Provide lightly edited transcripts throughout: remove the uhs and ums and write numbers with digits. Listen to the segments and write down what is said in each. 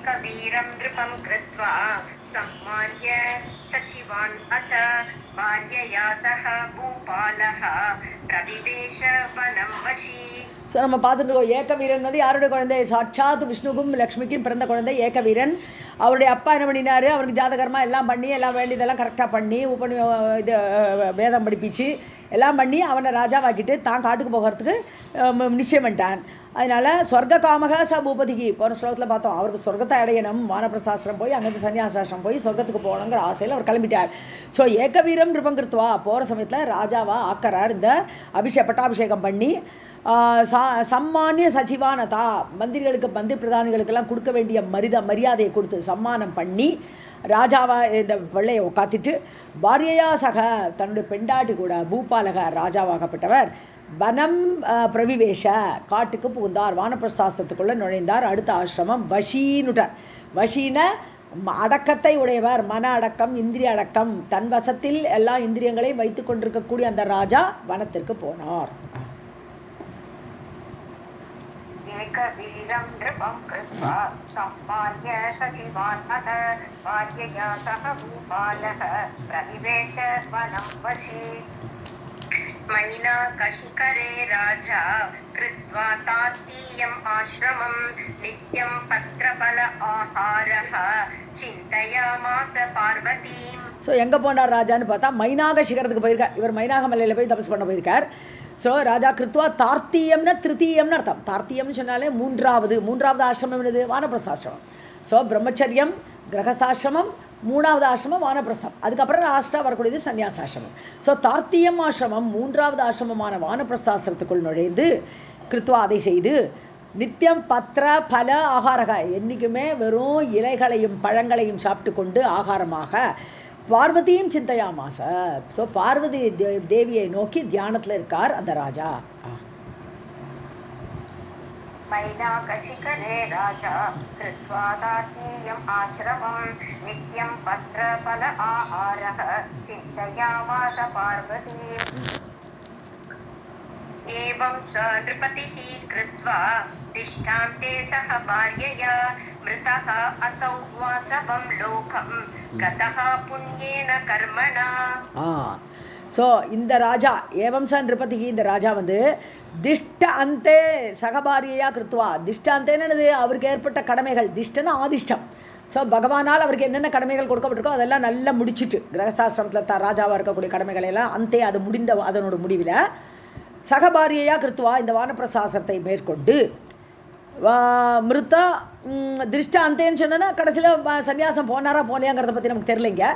एकवीरं नृपं कृत्वा सम्मान्य सचिवान् अथ भार्यया सह भूपालः प्रविवेश वनं वशी. ஸோ நம்ம பார்த்துட்டு இருக்கோம். ஏகவீரன் வந்து யாருடைய குழந்தை? சாட்சாத் விஷ்ணுக்கும் லக்ஷ்மிக்கும் பிறந்த குழந்தை ஏகவீரன். அவருடைய அப்பா என்ன பண்ணினார்? அவருக்கு ஜாதகர்மா எல்லாம் பண்ணி எல்லாம் வேண்டியதெல்லாம் கரெக்டாக பண்ணி இது வேதம் படிப்பிச்சு எல்லாம் பண்ணி அவனை ராஜாவாக்கிட்டு தான் காட்டுக்கு போகிறதுக்கு நிச்சயம் பண்ணிட்டான். அதனால் சொர்க்க காமக ச பூபதிக்கு போன ஸ்லோகத்தில் பார்த்தோம். அவருக்கு சொர்க்கத்தை அடையணும், வானப்பிரசாஸ்திரம் போய் அங்கே சன்னியாசாசிரம் போய் சொர்க்கத்துக்கு போகணுங்கிற ஆசையில் அவர் கிளம்பிட்டார். ஸோ ஏகவீரம் நிருபங்கிருத்துவா போகிற சமயத்தில் ராஜாவா ஆக்கறார். இந்த பட்டாபிஷேகம் பண்ணி சம்மானிய சச்சிவானதா மந்திரிகளுக்கு மந்திரி பிரதானிகளுக்கெல்லாம் கொடுக்க வேண்டிய மரியாதையை கொடுத்து சம்மானம் பண்ணி ராஜாவா இந்த வெள்ளையை உட்காத்திட்டு பாரியையா சக தன்னுடைய பெண்டாட்டி கூட பூபாலக ராஜாவாகப்பட்டவர் வனம் பிரவிவேஷ காட்டுக்கு புகுந்தார், வானப்பிரஸ்தாசத்துக்குள்ளே நுழைந்தார். அடுத்த ஆசிரமம் வஷீனுட்டார். வஷீன அடக்கத்தை உடையவர், மன அடக்கம், இந்திரிய அடக்கம், தன் வசத்தில் எல்லா இந்திரியங்களையும் வைத்து கொண்டிருக்கக்கூடிய அந்த ராஜா வனத்திற்கு போனார். एकवीरं नृपं कृत्वा सम्मान्य सचिवान् अथ भार्यया सह भूपालः प्रविवेश वनं वशी. मैनाकशिखरे राजा कृत्वा तार्तीयम् आश्रमं नित्यं पत्रफल आहारः चिन्तयामास பார்வதீம். ஸோ எங்கே போனார் ராஜான்னு பார்த்தா மைனாக சிகரத்துக்கு போயிருக்கார். இவர் மைனாக மலையில் போய் தபஸ் பண்ண போயிருக்கார். ஸோ ராஜா கிருத்வா தார்த்தீயம்னா திருத்தீயம்னு அர்த்தம். தார்த்தீயம்னு சொன்னாலே மூன்றாவது ஆசிரமம் என்னது? வானப்பிரஸ்தாசிரமம். ஸோ பிரம்மச்சரியம் கிரகஸ்தாசிரமம், மூணாவது ஆசிரமம் வானப்பிரஸ்தம், அதுக்கப்புறம் லாஸ்ட்டாக வரக்கூடியது சன்னியாசாசிரமம். ஸோ தார்த்தீயம் ஆசிரமம் மூன்றாவது ஆசிரமமான வானப்பிரஸ்தாசிரமத்துக்குள் நுழைந்து கிருத்வா அதை செய்து நித்தியம் பத்திர பல ஆகாரக என்றைக்குமே வெறும் இலைகளையும் பழங்களையும் சாப்பிட்டு கொண்டு ஆகாரமாக பார்வதியும் சிந்தையாமாச. ஸோ பார்வதி தேவியை நோக்கி தியானத்தில் இருக்கார் அந்த ராஜா. मैनाकशिखरे राजा कृत्वा तार्तीयम् आश्रमं नित्यं पत्रफल आहारः चिन्तयामास पार्वतीम्. एवं स नृपतिः कृत्वा तिष्ठान्ते सह भार्यया मृतः असौ वासवं लोकं गतः पुण्येन कर्मणा. ஸோ இந்த ராஜா ஏவம் ச நிருபதிக்கு இந்த ராஜா வந்து திஷ்ட அந்தே சகபாரியா கிருத்துவா. திஷ்ட அந்தேன்னு அவருக்கு ஏற்பட்ட கடமைகள், திஷ்டன்னு ஆதிஷ்டம். ஸோ பகவானால் அவருக்கு என்னென்ன கடமைகள் கொடுக்கப்பட்டிருக்கோ அதெல்லாம் நல்லா முடிச்சுட்டு கிரகஸ்தாசிரமத்தில் ராஜாவாக இருக்கக்கூடிய கடமைகளை எல்லாம் அந்தே அது முடிந்த அதனோட முடிவில் சகபாரியா கிருத்துவா இந்த வானப்பிரசாசத்தை மேற்கொண்டு மிருத்தா திருஷ்ட அந்தேன்னு சொன்னா கடைசியில் சன்னியாசம் போனாரா போலையாங்கிறத பற்றி நமக்கு தெரியலைங்க.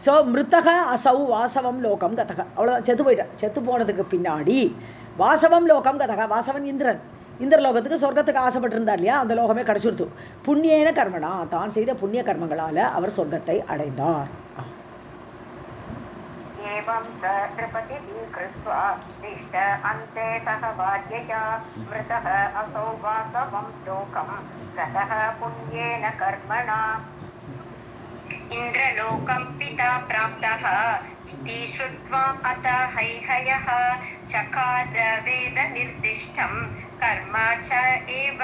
ஸோ மிருத்தக அசௌ வாசவம் லோகம் கதக, அவ்வளோதான், செத்து போயிட்டேன். செத்து போனதுக்கு பின்னாடி வாசவம் லோகம் கதக, வாசவன் இந்திரலோகத்துக்கு சொர்க்கத்துக்கு ஆசைப்பட்டிருந்தார் இல்லையா, அந்த லோகமே கிடைச்சிருத்து. புண்ணியேன கர்மனா, தான் செய்த புண்ணிய கர்மங்களால் அவர் சொர்க்கத்தை அடைந்தார். एवं स नृपतिः कृत्वा तिष्ठ अन्ते सह भार्यया मृतः असौ वासवं लोकं गतः पुण्येन कर्मणा. इन्द्रलोकं पिता प्राप्तः इति श्रुत्वा अथ हैहयः चकार वेदनिर्दिष्टं कर्म च एव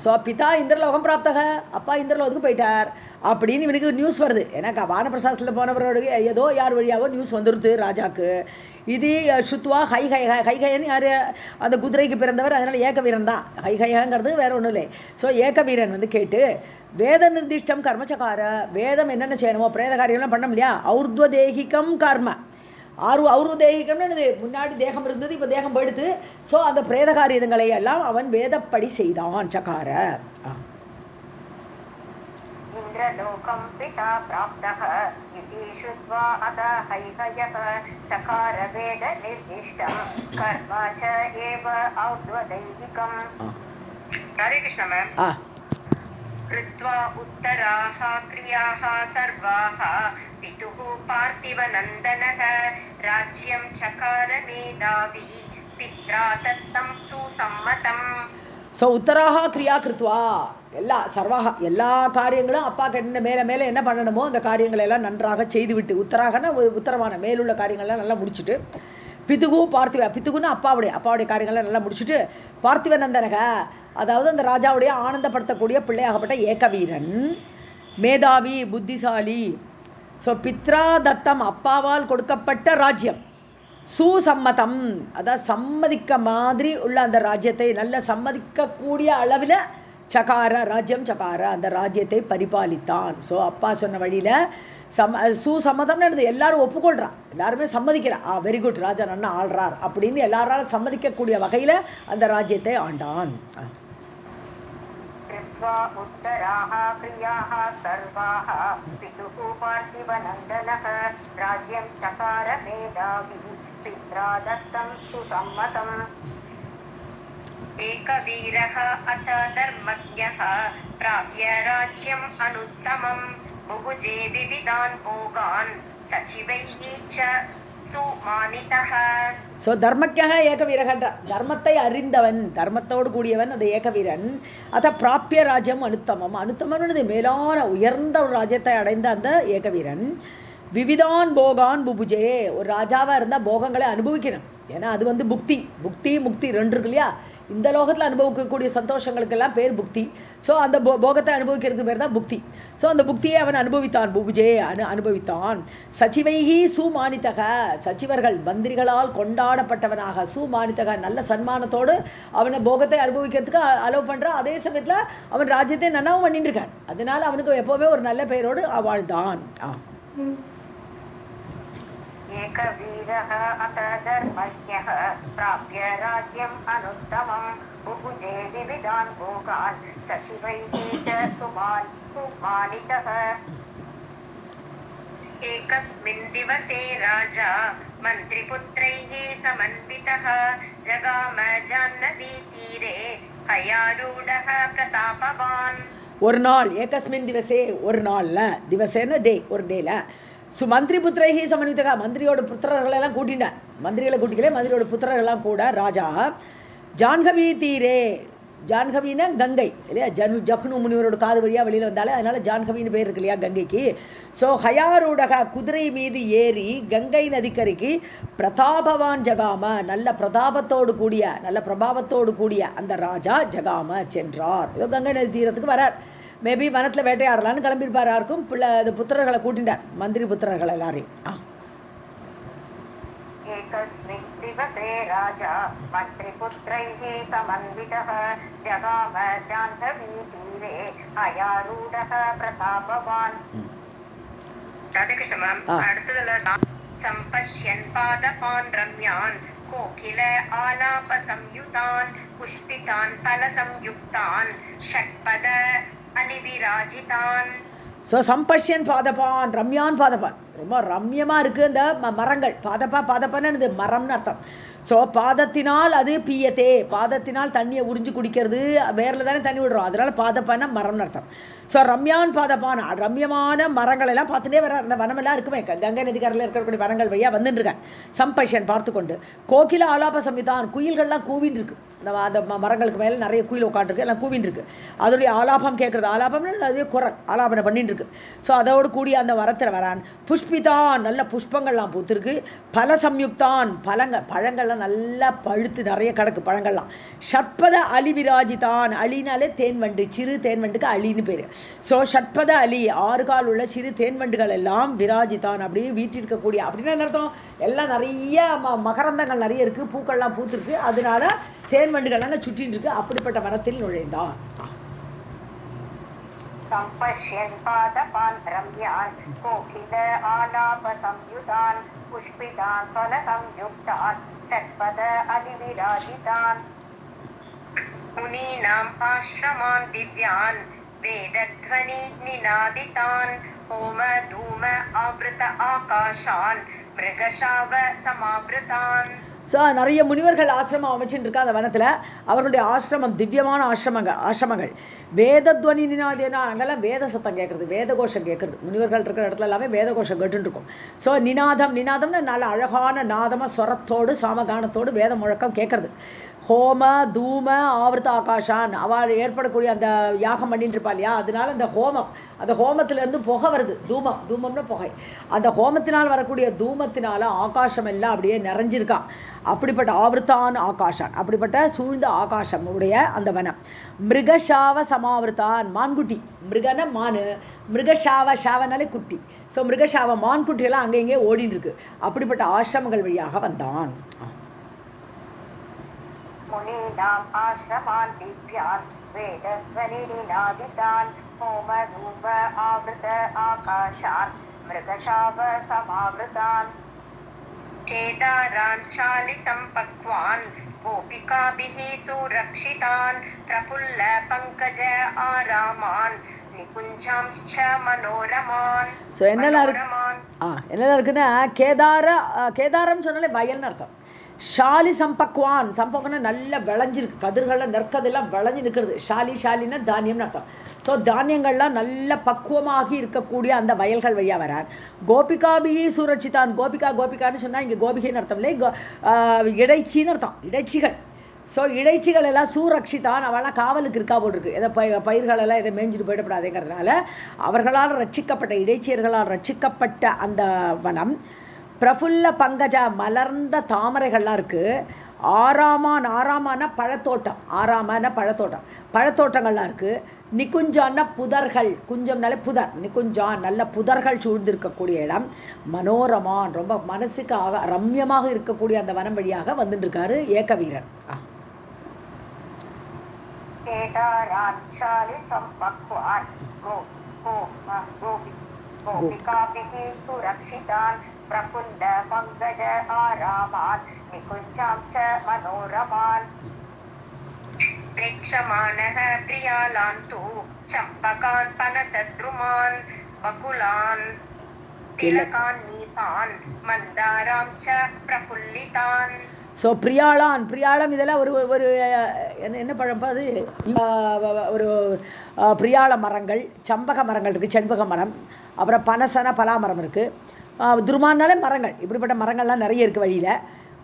ஸோ பிதா இந்திரலோகம் பிராப்தக, அப்பா இந்திரலோகத்துக்கு போயிட்டார் அப்படின்னு இவனுக்கு நியூஸ் வருது. ஏன்னா வானப்பிரசாசத்தில் போனவரோட ஏதோ யார் வழியாவோ நியூஸ் வந்துடுது ராஜாக்கு. இது சுத்வா ஹைஹயன்னு யார்? அந்த குதிரைக்கு பிறந்தவர், அதனால் ஏகவீரன் தான். ஹைஹயங்கிறது வேற ஒன்றும் இல்லை. ஸோ ஏகவீரன் வந்து கேட்டு வேத நிர்திஷ்டம் கர்மச்சகார, வேதம் என்னென்ன செய்யணுமோ பிரேத காரியம்லாம் பண்ணோம் இல்லையா, ஔர்த்வதேகிகம் கர்ம. தேகிகம்னு முன்னாடி தேகம் இருந்தது, இப்போ தேகம் போயிடுது. ஸோ அந்த பிரேத காரியங்களை எல்லாம் அவன் வேதப்படி செய்தான். சகார इन्द्रलोकं पिता प्राप्तः इति श्रुत्वा अथ हैहयः चकार वेदनिर्दिष्टं कर्म च एव और्ध्वदैहिकम्. हरे कृष्ण मैम. कृत्वा उत्तराः क्रियाः सर्वाः पितुः पार्थिवनन्दनः राज्यं चकार मेधावी पित्रा दत्तं सुसम्मतम्. ஸோ உத்தராக கிரியா கிருத்வா, எல்லா காரியங்களும் அப்பாவுக்கு என்ன மேலே என்ன பண்ணணுமோ அந்த காரியங்களை எல்லாம் நன்றாக செய்துவிட்டு, உத்தராகனா உத்தரமான மேலுள்ள காரியங்கள்லாம் நல்லா முடிச்சுட்டு, பித்துகுன்னு அப்பாவுடைய காரியங்கள்லாம் நல்லா முடிச்சுட்டு, பார்த்திவ நந்தனக அதாவது அந்த ராஜாவுடைய ஆனந்தப்படுத்தக்கூடிய பிள்ளையாகப்பட்ட ஏகவீரன் மேதாவி புத்திசாலி. ஸோ பித்ரா தத்தம் அப்பாவால் கொடுக்கப்பட்ட ராஜ்யம், சுசம்மதம் அதாவது சம்மதிக்க மாதிரி உள்ள அந்த ராஜ்யத்தை நல்ல சம்மதிக்கக்கூடிய அளவில் சகார ராஜ்யம் சகார அந்த ராஜ்யத்தை பரிபாலித்தான். ஸோ அப்பா சொன்ன வழியில் சுசம்மதம்னு எல்லாரும் ஒப்புக்கொள்றா, எல்லாருமே சம்மதிக்கிறா, வெரி குட் ராஜா நன்னா ஆள்றார் அப்படின்னு எல்லாராலும் சம்மதிக்கக்கூடிய வகையில் அந்த ராஜ்யத்தை ஆண்டான். उत्तराः प्रियाः सर्वाः पितुः पार्थिवनन्दनः राज्यं चकार मेधावी पित्रा दत्तं सुसम्मतम् एकवीरः अथ धर्मज्ञः प्राप्य राज्यम् अनुत्तमम् बुभुजे विविधान् भोगान् सचिवैः च सुमानितः. ஸோ தர்மக்கியாக ஏகவீரகன்ற தர்மத்தை அறிந்தவன், தர்மத்தோடு கூடியவன் அந்த ஏகவீரன். அத பிராப்பிய ராஜ்யம் அனுத்தமம், அனுத்தமம்னு மேலான உயர்ந்த ஒரு ராஜ்யத்தை அடைந்த அந்த ஏகவீரன். விவிதான் போகான் புபுஜே, ஒரு ராஜாவாக இருந்தால் போகங்களை அனுபவிக்கணும். ஏன்னா அது புக்தி, புக்தி முக்தி ரெண்டு இருக்கு இல்லையா. இந்த லோகத்தில் அனுபவிக்கக்கூடிய சந்தோஷங்களுக்கெல்லாம் பேர் புக்தி. ஸோ அந்த போகத்தை அனுபவிக்கிறதுக்கு பேர் தான் புக்தி. ஸோ அந்த புக்தியை அவன் அனுபவித்தான், புபுஜே அனுபவித்தான். சச்சிவைஹி சுமானித்தக, சச்சிவர்கள் மந்திரிகளால் கொண்டாடப்பட்டவனாக, சுமானித்தக நல்ல சன்மானத்தோடு அவனை போகத்தை அனுபவிக்கிறதுக்கு அலோவ் பண்ணுறான். அதே சமயத்தில் அவன் ராஜ்யத்தை நன்னாவும் பண்ணிட்டு இருக்கான். அதனால அவனுக்கு எப்போவுமே ஒரு நல்ல பெயரோடு வாழ்ந்தான். एकवीरः अथ धर्मज्ञः प्राप्य राज्यम् अनुत्तमम् बुभुजे विविधान् भोगान् सचिवैः च सुमानितः. एकस्मिन् दिवसे राजा मन्त्रिपुत्रैः समन्वितः जगाम जाह्नवी तीरे हयारूढः प्रतापवान्. ஒரு நாள் ஏகஸ்மின் திவசே, ஒரு நாளில், திவசேன்னு டே, ஒரு டேல. மந்திரி புத்திரைகி சமன்வித்தகா, மந்திரியோட புத்திரர்களெல்லாம் கூட்டினான். மந்திரிகளை கூட்டிக்கலே, மந்திரியோட புத்திரர்கள்லாம் கூட ராஜா ஜான்கவி தீரே, ஜான்கவின்னா கங்கை இல்லையா, ஜக்னு முனிவரோட காது வழியாக வெளியில் வந்தாலே அதனால ஜான்கவின்னு பேர் இருக்கு இல்லையா கங்கைக்கு. ஸோ ஹயாரூடகா குதிரை மீது ஏறி கங்கை நதிக்கரைக்கு பிரதாபவான் ஜகாம, நல்ல பிரதாபத்தோடு கூடிய நல்ல பிரபாவத்தோடு கூடிய அந்த ராஜா ஜகாம சென்றார். ஏதோ கங்கை நதி தீரத்துக்கு வரார். மேபி வனத்தில் வேட்டையாடலான்னு கிளம்பியிருப்பார். யாருக்கும் பிள்ளை புத்திரர்களை கூட்டினார், மந்திரி புத்திரர்கள் எல்லாரையும். एकस्मिन् दिवसे राजा मन्त्रिपुत्रैः समन्वितः जगाम जाह्नवी तीरे हयारूढः प्रतापवान्. राजकृष्ण அடுத்ததுல सम्पश्यन् पादपान् रम्यान् कोकिल आलाप संयुतान् पुष्पितान् फल संयुक्तान् षट्पद अनिविराजितान्. ஸோ சம்பஷ்யன் பாதபான் ரம்யான் பாதபான், ரொம்ப ரம்யமாக இருக்குது அந்த மரங்கள். பாதப்பான்னு மரம்னு அர்த்தம். ஸோ பாதத்தினால் அது பீயத்தே, பாதத்தினால் தண்ணியை உறிஞ்சு குடிக்கிறது, வேரில் தானே தண்ணி விடுறோம், அதனால் பாதப்பான மரம்னு அர்த்தம். ஸோ ரம்யான் பாதப்பான் ரம்யமான மரங்கள் எல்லாம் பார்த்துட்டே வர, அந்த வனமெல்லாம் இருக்குமே கங்கை நதிக்கரையில் இருக்கக்கூடிய வனங்கள் வழியாக வந்துட்டுருக்கேன். சம்பஷன் பார்த்து கொண்டு கோகில ஆலாப சம்விதான், குயில்கள்லாம் கூவின்னு இருக்கு. அந்த மரங்களுக்கு மேலே நிறைய குயில் உட்காந்துருக்கு, எல்லாம் கூவின்னு இருக்கு. அதோடைய ஆலாபம் கேட்குறது, ஆலாபம்னு அதே குரல் ஆலாபனை பண்ணிட்டு இருக்கு. ஸோ அதோடு கூடிய அந்த வரத்தில் வரான். புஷ்பிதான் நல்ல புஷ்பங்கள்லாம் பூத்திருக்கு. பல சம்யுக்தான் பழங்கள்லாம் நல்லா பழுத்து நிறைய கிடக்கு பழங்கள்லாம். ஷட்பத அலி விராஜிதான், அலினாலே தேன்வண்டு, சிறு தேன்வண்டுக்கு அலின்னு பேர். ஸோ ஷட்பத அலி 6 கால் உள்ள சிறு தேன்வண்டுகள் எல்லாம் விராஜிதான் அப்படியே வீற்றிருக்கக்கூடிய, அப்படின்னா அர்த்தம் எல்லாம் நிறைய மகரந்தங்கள் நிறைய இருக்குது, பூக்கள்லாம் பூத்துருக்கு, அதனால தேன்வண்டுகள்லாம் சுற்றின்னு இருக்கு. அப்படிப்பட்ட வனத்தில் நுழைந்தான். सम्पश्यन् पादपान् रम्यान् कोकिल आलाप संयुतान् पुष्पितान् फल संयुक्तान् षट्पद अनिविराजितान्. मुनीनाम् आश्रमान् दिव्यान् वेदध्वनि निनादितान् होम धूम आवृत आकाशान् मृगशाव समावृतान्. ஸோ நிறைய முனிவர்கள் ஆசிரமம் அமைச்சுட்டு இருக்கா அந்த வனத்தில். அவர்களுடைய ஆசிரமம் திவ்யமான ஆசிரமங்கள். வேதத்வனி நினாதேனா, அங்கெல்லாம் வேத சத்தம் கேட்குறது, வேத கோஷம் கேட்குறது. முனிவர்கள் இருக்கிற இடத்துல எல்லாமே வேத கோஷம் கேட்டுருக்கும். ஸோ நினாதம்னு நல்ல அழகான நாதமாக ஸ்வரத்தோடு சாமகானத்தோடு வேத முழக்கம் கேட்குறது. ஹோம தூம ஆவர்த்த ஆகாஷான், அவள் ஏற்படக்கூடிய அந்த யாகம் பண்ணிட்டு இருப்பா இல்லையா, அதனால அந்த ஹோமம், அந்த ஹோமத்திலேருந்து புகை வருது, தூமம்னா புகை. அந்த ஹோமத்தினால் வரக்கூடிய தூமத்தினால ஆகாசம் எல்லாம் அப்படியே நிறைஞ்சிருக்கான். அப்படிப்பட்ட ஆவருத்தான் ஆகாஷான், அப்படிப்பட்ட சூழ்ந்த ஆகாசம் உடைய அந்த வனம். மிருகஷாவ சமாவிருத்தான், மான்குட்டி, மிருகன மானு, மிருகஷாவ ஷாவனாலே குட்டி. ஸோ மிருகஷாவ மான்குட்டியெல்லாம் அங்கே இங்கே ஓடின்னு இருக்கு. அப்படிப்பட்ட ஆசிரமங்கள் வழியாக வந்தான். முனீனாம் ஆஶ்ரமான் திவ்யான் வேதத்வனிநாதிதான் ஹோமதூப ஆவ்ருத ஆகாஷான் மிருகஷாவ சமாவ்ருதான் கேதாரான் சாலிசம் பக்வான் கோபிகாபிஹ சுரக்ஷிதான் பிரபுல்ல பங்கஜ ஆராமான் நிகுஞ்சாம்ஸ்ச மனோரமான். ஸோ என்னெல்லாம் இருக்குன்னா, கேதாரம் சொன்னாலே வயல்னு அர்த்தம். ஷாலி சம்பக்வான், சம்பக்னா நல்லா விளைஞ்சிருக்கு, கதிர்கள்லாம் நெற்கதெல்லாம் விளைஞ்சி நிற்கிறது. ஷாலின்னா தானியம்னு அர்த்தம். ஸோ தானியங்கள்லாம் நல்ல பக்குவமாகி இருக்கக்கூடிய அந்த வயல்கள் வழியாக வரான். கோபிகாபிஹி சுரட்சிதான், கோபிகான்னு சொன்னால் இங்கே கோபிகைன்னு அர்த்தம் இல்லை, இடைச்சின்னு அர்த்தம், இடைச்சிகள். ஸோ இடைச்சிகள் எல்லாம் சூரக்ஷிதான், அவெல்லாம் காவலுக்கு இருக்கா போல் இருக்குது. எதை பயிர்களெல்லாம் எதை மேய்ஞ்சிட்டு போயிடப்படாதுங்கிறதுனால அவர்களால் ரட்சிக்கப்பட்ட, இடைச்சியர்களால் ரட்சிக்கப்பட்ட அந்த வனம். பிரபுல்ல பங்கஜா, மலர்ந்த தாமரைகள்லாம் இருக்குது. ஆராமான பழத்தோட்டம், பழத்தோட்டங்கள்லாம் இருக்குது. நிகுஞ்சான்னா புதர்கள், குஞ்சம்னாலே புதர், நிகுஞ்சான் நல்ல புதர்கள் சூழ்ந்திருக்கக்கூடிய இடம். மனோரமான், ரொம்ப மனசுக்கு ரம்யமாக இருக்கக்கூடிய அந்த வனம் வழியாக வந்துட்டு இருக்காரு ஏகவீரன். சுரக்ஷிதான் பிரபுல்ல பங்கஜ ஆராமான் நிகுஞ்சாம்ச மனோரமான் प्रेक्षमाणः प्रियालान् तु चम्पकान् पनसद्रुमान् बकुलान् तिलकान् नीपान् मन्दारांश्च प्रफुल्लितान्. ஸோ பிரியாளம் இதெல்லாம் ஒரு என்ன பழம்பா அது, ஒரு பிரியாள மரங்கள், சம்பக மரங்கள் இருக்குது, செண்பக மரம், அப்புறம் பலாமரம் இருக்குது, துருமானாலே மரங்கள். இப்படிப்பட்ட மரங்கள்லாம் நிறைய இருக்குது வழியில்.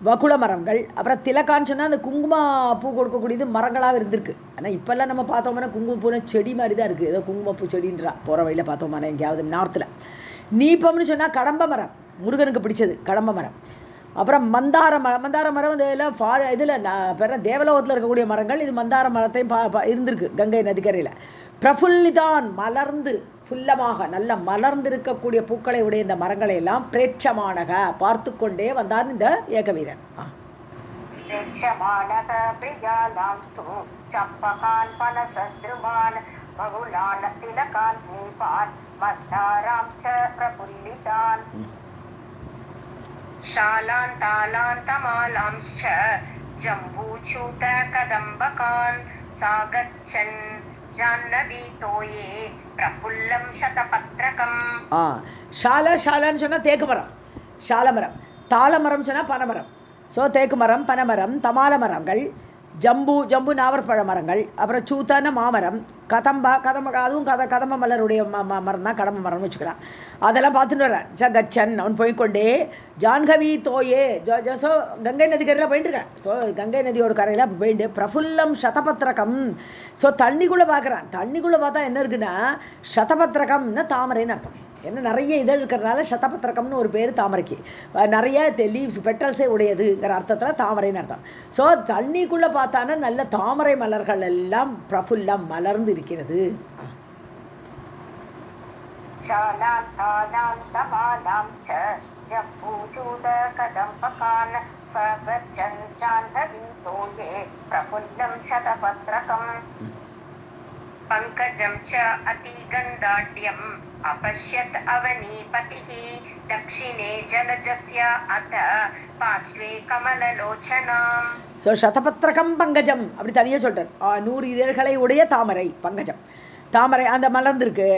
வகுள மரங்கள், அப்புறம் திலக்கான்னு சொன்னால் அந்த குங்கும பூ கொடுக்கக்கூடியது மரங்களாக இருந்திருக்கு. ஆனால் இப்போல்லாம் நம்ம பார்த்தோம்னா குங்குமப்பூனா செடி மாதிரி தான் இருக்குது, ஏதோ குங்குமப்பூ செடின்றா போகிற வழியில் பார்த்தோம்னா எங்கேயாவது நார்த்தில். நீப்பம்னு சொன்னால் கடம்ப மரம், முருகனுக்கு பிடிச்சது கடம்ப மரம். அப்புறம் மந்தார மரம் இதெல்லாம் இதில் தேவலோகத்தில் இருக்கக்கூடிய மரங்கள். இது மந்தார மரத்தையும் இருந்திருக்கு கங்கை நதிக்கரையில். பிரபுல்லிதான், மலர்ந்து புல்லமாக நல்ல மலர்ந்திருக்கக்கூடிய பூக்களை உடைய இந்த மரங்களை எல்லாம் பிரேட்சமானக பார்த்து கொண்டே வந்தான் இந்த ஏகவீரன். शालान् तालान् तमालांश्च जम्बूचूत कदम्बकान् सागच्छन् जाह्नवीतोये प्रफुल्लं शतपत्रकम्. ஷாலான்னு சொன்னால் தேக்கு மரம், ஷாலமரம். தாளமரம் சொன்னால் பனைமரம். ஸோ தேக்கு மரம், பனைமரம், தமால மரங்கள், ஜம்பு நாவற்பழ மரங்கள், அப்புறம் சூத்தான மாமரம், கதம்ப அதுவும் கதம்ப மலருடைய மரம் தான் கடம்ப மரம்னு வச்சுக்கலாம். அதெல்லாம் பார்த்துட்டு வரேன். கச்சன் அவன் போய்கொண்டே ஜான்கவி தோயே ஸோ கங்கை நதி கரையில் போயிட்டுருக்கேன். ஸோ கங்கை நதியோட கரையில் அப்படி போயிட்டு பிரபுல்லம் சதபத்திரகம். ஸோ தண்ணிக்குள்ளே பார்க்குறான். தண்ணிக்குள்ளே பார்த்தா என்ன இருக்குன்னா சதபத்திரகம்னா தாமரைன்னு அர்த்தம். என்ன நிறைய இதழ் இருக்கிறதுனால சதபத்திரகம்னு ஒரு பேர் தாமரைக்கு. நிறைய லீவ்ஸ் பெட்டல்ஸே உடையதுங்கிற அர்த்தத்தில் தாமரைன்னு அர்த்தம். ஸோ தண்ணிக்குள்ளே பார்த்தானா நல்ல தாமரை மலர்கள் எல்லாம் பிரபுல்லம் மலர்ந்து இருக்கிறது. பங்கஜம் ச அதிகந்தாட்யம் अपश्यत् अवनीपतिः दक्षिणे जलजस्य अथ पार्श्वे कमललोचनाम्. ஸோ சதபத்திரகம் பங்கஜம் அப்படி தனியாக சொல்கிறார். 100 இதழ்களை உடைய தாமரை பங்கஜம். தாமரை அந்த மலர்ந்துருக்கு.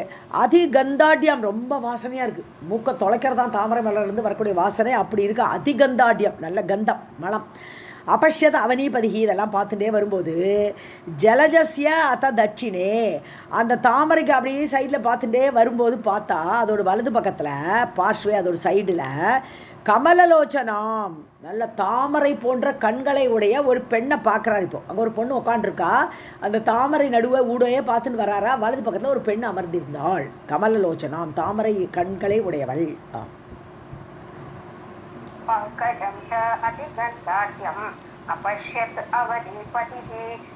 அதிகந்தாட்யம் ரொம்ப வாசனையாக இருக்குது. மூக்க தொலைக்கிறதான் தாமரை மலர்லேருந்து வரக்கூடிய வாசனை அப்படி இருக்குது. அதிகந்தாட்யம் நல்ல கந்தம் மலம். அபஷ்யத அவனீபதிகி இதெல்லாம் பார்த்துட்டே வரும்போது ஜலஜஸ்ய அத தட்சிணே அந்த தாமரைக்கு அப்படியே சைடில் பார்த்துட்டே வரும்போது பார்த்தா அதோட வலது பக்கத்தில் பார்ஷ்வே அதோட சைடில் கமலலோச்சனாம் நல்ல தாமரை போன்ற கண்களை உடைய ஒரு பெண்ணை பார்க்குறாரு. இப்போ அங்கே ஒரு பொண்ணு உட்காண்டிருக்கா. அந்த தாமரை நடுவே ஊடையே பார்த்துட்டு வராரா. வலது பக்கத்தில் ஒரு பெண் அமர்ந்திருந்தாள். கமலலோச்சனாம் தாமரை கண்களை உடையவள். पङ्कजं च अतिगन्धाढ्यम् अपश्यत् अवनीपतिः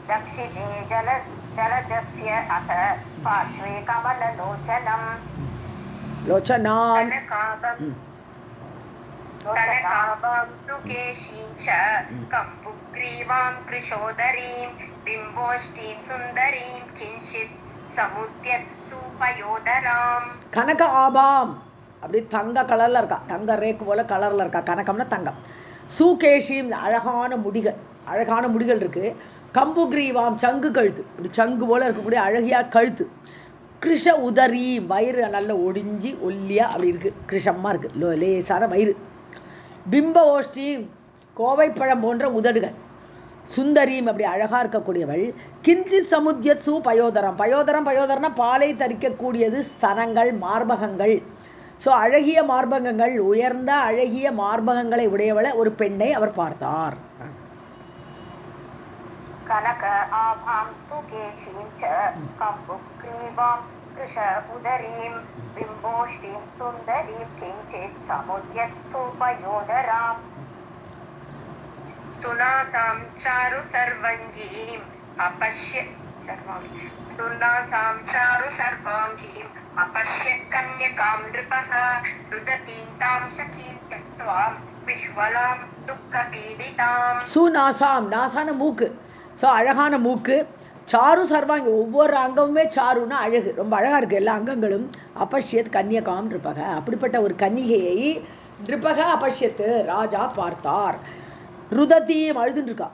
दक्षिणे जलजस्य अथ पार्श्वे कमललोचनम् लोचनान् कनकाभां मृगेशीं च कम्बुग्रीवां कृशोदरीं बिम्बोष्टीं सुन्दरीं किञ्चित् समुद्यत् सुपयोदराम् கனக ஆபாம் அப்படி தங்க கலரில் இருக்கா, தங்க ரேக்கு போல் கலரில் இருக்கா. கனகம்னா தங்கம். சூகேஷிம் அழகான முடிகள் இருக்குது. கம்புக்ரீவாம் சங்கு கழுத்து, இப்படி சங்கு போல் இருக்கக்கூடிய அழகியா கழுத்து. கிருஷ உதரி வயிறு நல்ல ஒடிஞ்சி ஒல்லியாக அப்படி இருக்குது, கிருஷமாக இருக்குது, லேசான வயிறு. பிம்ப ஓஷ்டி கோவைப்பழம் போன்ற உதடுகள். சுந்தரீம் அப்படி அழகாக இருக்கக்கூடியவள். கிஞ்சித் சமுத்தியத் சு பயோதரம், பயோதரம்னா பாலை தரிக்கக்கூடியது ஸ்தனங்கள், மார்பகங்கள். ஸோ அழகிய மார்பகங்கள், உயர்ந்த அழகிய மார்பகங்களை உடையவளை ஒரு பெண்ணை அவர் பார்த்தார். கனக ஆபாம் சுகேஷீம் ச கம்புக்ரீவாம் கிருஷ உதரீம் பிம்போஷ்டீம் சுந்தரீம் கிஞ்சித் சமுத்யத் சுபயோதராம் சுனாசாம் சாரு சர்வங்கீம் अपश्यत् कन्यकां नृपः रुदतीं तां सखीं त्यक्त्वा विह्वलां दुःखपीडिताम्. சுநாசாம், நாசான மூக்கு. ஸோ அழகான மூக்கு. சாரு சர்வாங்கி, ஒவ்வொரு அங்கமுமே சாருன்னா அழகு, ரொம்ப அழகாக இருக்குது எல்லா அங்கங்களும். அப்பஷ்யத் கன்யகாம் நிருபக, அப்படிப்பட்ட ஒரு கன்னிகையை நிருபக அப்பஷ்யத்து ராஜா பார்த்தார். ருதத்தீம் அழுதுன்னு இருக்கா,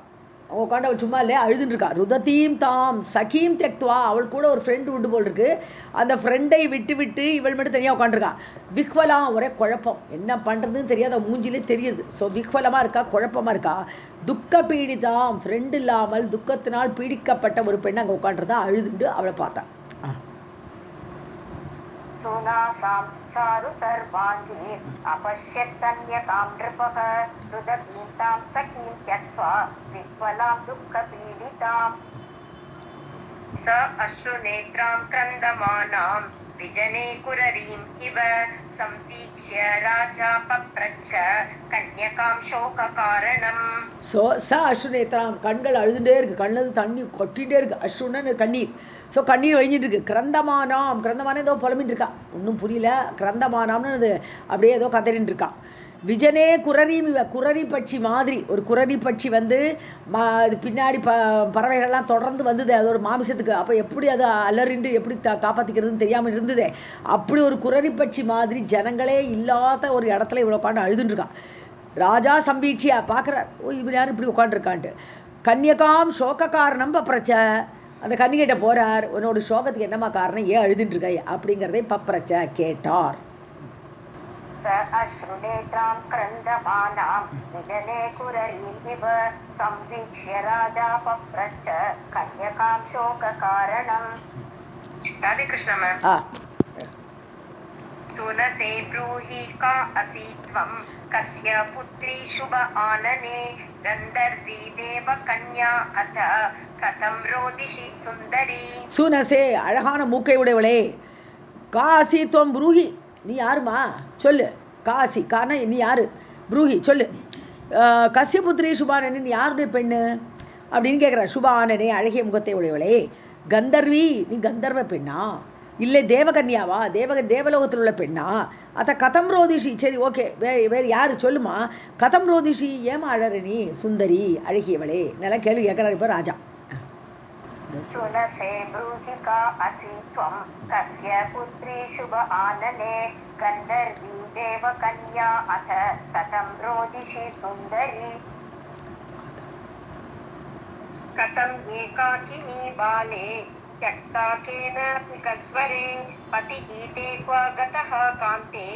அவன் உட்காந்து அவள் சும்மா இல்லையா அழுதுன்னு இருக்கா. ருதத்தீம் தாம் சகீம் தெக்துவா, அவள் கூட ஒரு ஃப்ரெண்டு உண்டு போல் இருக்கு. அந்த ஃப்ரெண்டை விட்டு இவள் மட்டும் தனியாக உட்காந்துருக்கா. விக்வலாம், ஒரே குழப்பம், என்ன பண்ணுறதுன்னு தெரியாத மூஞ்சிலே தெரியுது. ஸோ விக்வலமாக இருக்கா, குழப்பமாக இருக்கா. துக்க பீடிதாம், ஃப்ரெண்டு இல்லாமல் துக்கத்தினால் பீடிக்கப்பட்ட ஒரு பெண் அங்கே உட்காந்துருந்தா, அழுதுண்டு அவளை பார்த்தா. சுனாசாம் சாரு சர்வாங்கி अपश्यत् कन्यकां नृपः रुदतीं तां सखीं त्यक्त्वा विह्वलां दुःखपीडिताम्. स अश्रुनेत्रां क्रन्दमानां विजने कुररीम् इव संवीक्ष्य राजा पप्रच्छ कन्यकां शोककारणम्. ஸோ அஸ்ருநேத்ராம், கண்கள் அழுதுகிட்டே இருக்குது, கண்ணது தண்ணி கொட்டிகிட்டே இருக்குது. அஸ்ருன்னு கண்ணீர். ஸோ கண்ணீர் வழிஞ்சிட்டு இருக்கு. கிரந்தமானம் ஏதோ புலம்பின்னு இருக்கா, ஒன்றும் புரியல. கிரந்தமானம்னு அது அப்படியே ஏதோ கதறின்னு இருக்கா. விஜனே குரரியும், குரரி பட்சி மாதிரி ஒரு குரரி பட்சி வந்து அது பின்னாடி பறவைகள்லாம் தொடர்ந்து வந்தது அதோட மாமிசத்துக்கு. அப்போ எப்படி அது அலறிண்டு எப்படி காப்பாற்றிக்கிறதுன்னு தெரியாமல் இருந்ததே. அப்படி ஒரு குரரி பட்சி மாதிரி ஜனங்களே இல்லாத ஒரு இடத்துல இவ்வளோ உட்காந்து அழுதுன்னு இருக்கா. ராஜா சம்பீட்சியா பார்க்குறார், ஓ இவன் யாரும் இப்படி உட்காந்துருக்கான்ட்டு. கன்யகாம் சோக காரணம் பப்ரச்ச, அந்த கன்னிகிட்ட போகிறார், உன்னோட சோகத்துக்கு என்னம்மா காரணம், ஏன் அழுதுன்னு இருக்காய் அப்படிங்கிறதை பப்ரச்ச கேட்டார். अश्रुनेत्रां क्रन्दमानां विजने कुररीम् इव संवीक्ष्य राजा पप्रच्छ कन्यकां शोककारणम्. राधे कृष्ण मैम. सुनसे ब्रूहि का असि त्वं कस्य पुत्री शुभ आनने गन्धर्वी देवकन्या अथ कथं रोदिषि सुन्दरी. सुनसे அழகான மூக்கை உடையவளே, காசி துவம் ப்ரூஹி, நீ யாருமா சொல்லு. காசி கான நீ யாரு, ப்ரூஹி சொல்லு. கஸ்ய புத்திரி சுபானனே, நீ யாருடைய பெண்ணு அப்படின்னு கேட்குற. சுபானனே அழகிய முகத்தை உடையவளே. கந்தர்வி, நீ கந்தர்வ பெண்ணா, இல்லை தேவகன்யாவா, தேவலோகத்தில் உள்ள பெண்ணா. அத்த கதம் ரோதிஷி, சரி ஓகே, வேறு யார் சொல்லுமா. கதம் ரோதிஷி, ஏமா அழற நீ, சுந்தரி அழகியவளே, நல்லா கேள்வி கேட்குறாரு இப்போ ராஜா. सुनसे ब्रूहि का असि त्वं कस्य पुत्री शुभ आनने गन्धर्वी देवकन्या अथ कथं रोदिषि सुन्दरी. कथम् एकाकिनी बाले त्यक्ता केनापि कस्वरे पतिः ते क्व गतः कान्ते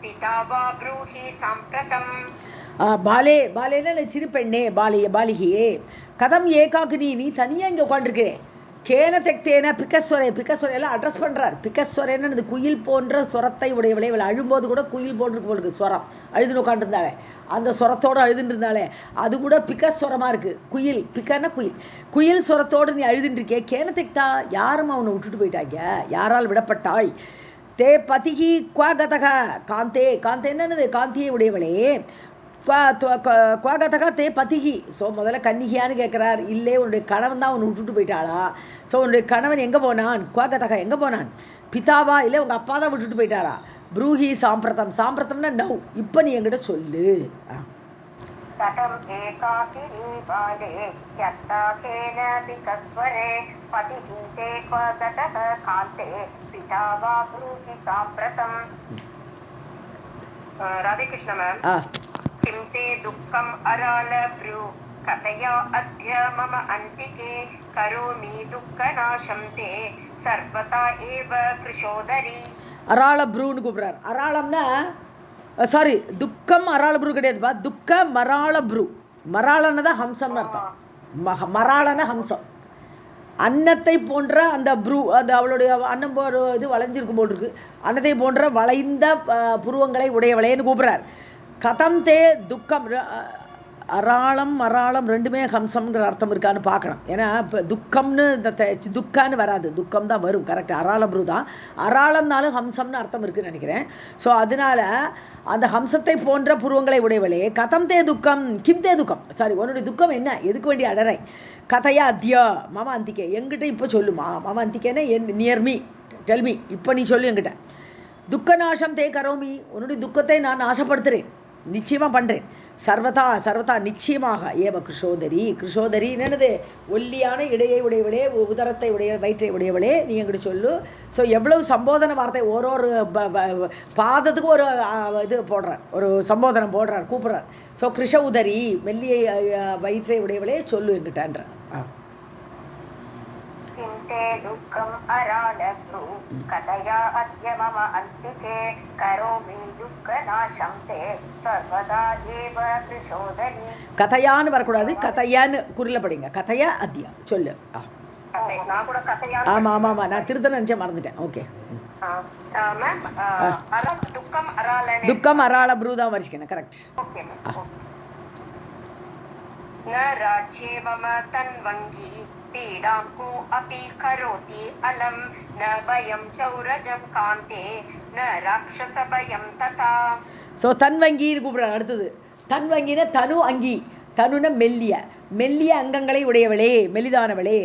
पिता वा ब्रूहि साम्प्रतम्. பாலேன்னா சிறு பெண்ணே, பாலிகையே. கதம் ஏகாக்கினி, நீ தனியாக இங்கே உட்காந்துருக்கே. கேன தெக்தேன பிக்கஸ்வரையெல்லாம் அட்ரஸ் பண்ணுறார். பிக்கஸ்வரேன்னு அந்த குயில் போன்ற சுரத்தை உடையவளை, இவளை அழும்போது கூட குயில் போன்றிருக்கு போலுக்கு ஸ்வரம், அழுதுன்னு உட்காந்துருந்தாளே, அந்த சுரத்தோடு அழுதுன்னு இருந்தாலே அது கூட பிக்கஸ்வரமாக இருக்குது. குயில், பிக்கன்னா குயில் சுரத்தோடு நீ அழுதுன்னு இருக்கே. கேன தெக்தா, யாரும் அவனை விட்டுட்டு போயிட்டாங்க, யாரால் விடப்பட்டாய். தே பதிகி குவகதக காந்தே, காந்தே என்னது, காந்தியை உடையவளே. குவாகதகா தே பதிகி. ஸோ முதல்ல கன்னிகியான்னு கேட்குறார். இல்லை, உன்னுடைய கணவன் தான் உன்னை விட்டுட்டு போயிட்டாளா? ஸோ உன்னுடைய கணவன் எங்கே போனான்? குவாகதகா எங்கே போனான்? பிதாவா? இல்லை உங்கள் அப்பா தான் விட்டுட்டு போயிட்டாரா? ப்ரூஹி சாம்பிரதம். சாம்பிரதம்னா நவ், இப்போ நீ என்கிட்ட சொல்லு. तटम् एकाकिनी बाले यत्ता केनापि कस्वरे पतिः ते क्व गतः कान्ते पिता वा ब्रूहि साम्प्रतम्. राधे कृष्ण मैम. किं ते दुःखम् अराल ब्रू कथया अद्य मम अन्तिके करोमि दुःखनाशं ते सर्वथा एव कृशोदरी. அராள ப்ரூன்னு கூப்பிட்றார். அராளம்னா சாரி, துக்கம் அராள ப்ரூ கிடையாதுப்பா, துக்க மராள ப்ரூ. மராளன்னு தான் ஹம்சம்னு அர்த்தம். மராளன ஹம்சம். அன்னத்தை போன்ற அந்த ப்ரூ, அது அவளுடைய அன்னம் போற இது வளைஞ்சிருக்கும் போல் இருக்கு. அன்னத்தை போன்ற வளைந்த புருவங்களை உடையவளேன்னு கூப்பிட்றார். கதம் தே துக்கம். அராளம் மராளம் ரெண்டுமே ஹம்சம்ங்கிற அர்த்தம் இருக்கான்னு பார்க்கணும். ஏன்னா இப்போ துக்கம்னு துக்கான்னு வராது, துக்கம் தான் வரும். கரெக்ட், அராள ப்ரூ தான். அராளம்னாலும் ஹம்சம்னு அர்த்தம் இருக்குன்னு நினைக்கிறேன். ஸோ அதனால அந்த ஹம்சத்தை போன்ற புருவங்களை உடையவளே, கதம் தே துக்கம் கிம் தே துக்கம். சாரி, உன்னுடைய துக்கம் என்ன? எதுக்கு வேண்டிய அடரை? கதையா அத்தியா மாமா அந்திக்கே, என்கிட்ட இப்போ சொல்லுமா. மாமா அந்திக்கேன்னா நியர் மீ, டெல் மீ, இப்போ நீ சொல்லு என்கிட்ட. துக்க நாசம் தே கரோமி, உன்னுடைய துக்கத்தை நான் நாசப்படுத்துகிறேன், நிச்சயமாக பண்ணுறேன். சர்வதா சர்வதா நிச்சயமாக. ஏவ கிருஷோதரி. கிருஷோதரி என்னது? ஒல்லியான இடையை உடையவளே, உதரத்தை உடைய வயிற்றை உடையவளே, நீ எங்கிட்ட சொல்லு. ஸோ எவ்வளவு சம்போதனை வார்த்தை, ஒரு பாதத்துக்கு ஒரு இது போடுறார், ஒரு சம்போதனம் போடுறார், கூப்பிட்றார். ஸோ கிருஷ உதரி, மெல்லிய வயிற்றை உடையவளே சொல்லு என்கிட்டன்ற. ते दुःखम् अरालभ्रू कथया अद्य मम अन्तिके करोमि दुःखनाशं ते सर्वदा एव कृशोदरी. கதையான்னு வரக்கூடாது, கதையான்னு குரல படிங்க. கதையா அத்தியா சொல்லு. நான் கூட கதையா. ஆமாம் ஆமாம் ஆமாம், நான் திருத்த நினச்சேன், மறந்துட்டேன். Okay ma'am. துக்கம் அரால, துக்கம் அராள ப்ரூ தான் வரிச்சிக்கணும். கரெக்ட். Okay ma'am. न राज्ये मम तन्वङ्गी पीडां को अपि करोति अलं न भयं चौरजं कान्ते न राक्षसभयं तथा. ஸோ தன்வங்கின்னு கூப்பிட்றாங்க. அடுத்தது தன்வங்கின தனு அங்கி. தனுன மெல்லிய, மெல்லிய அங்கங்களை உடையவளே, மெலிதானவளே.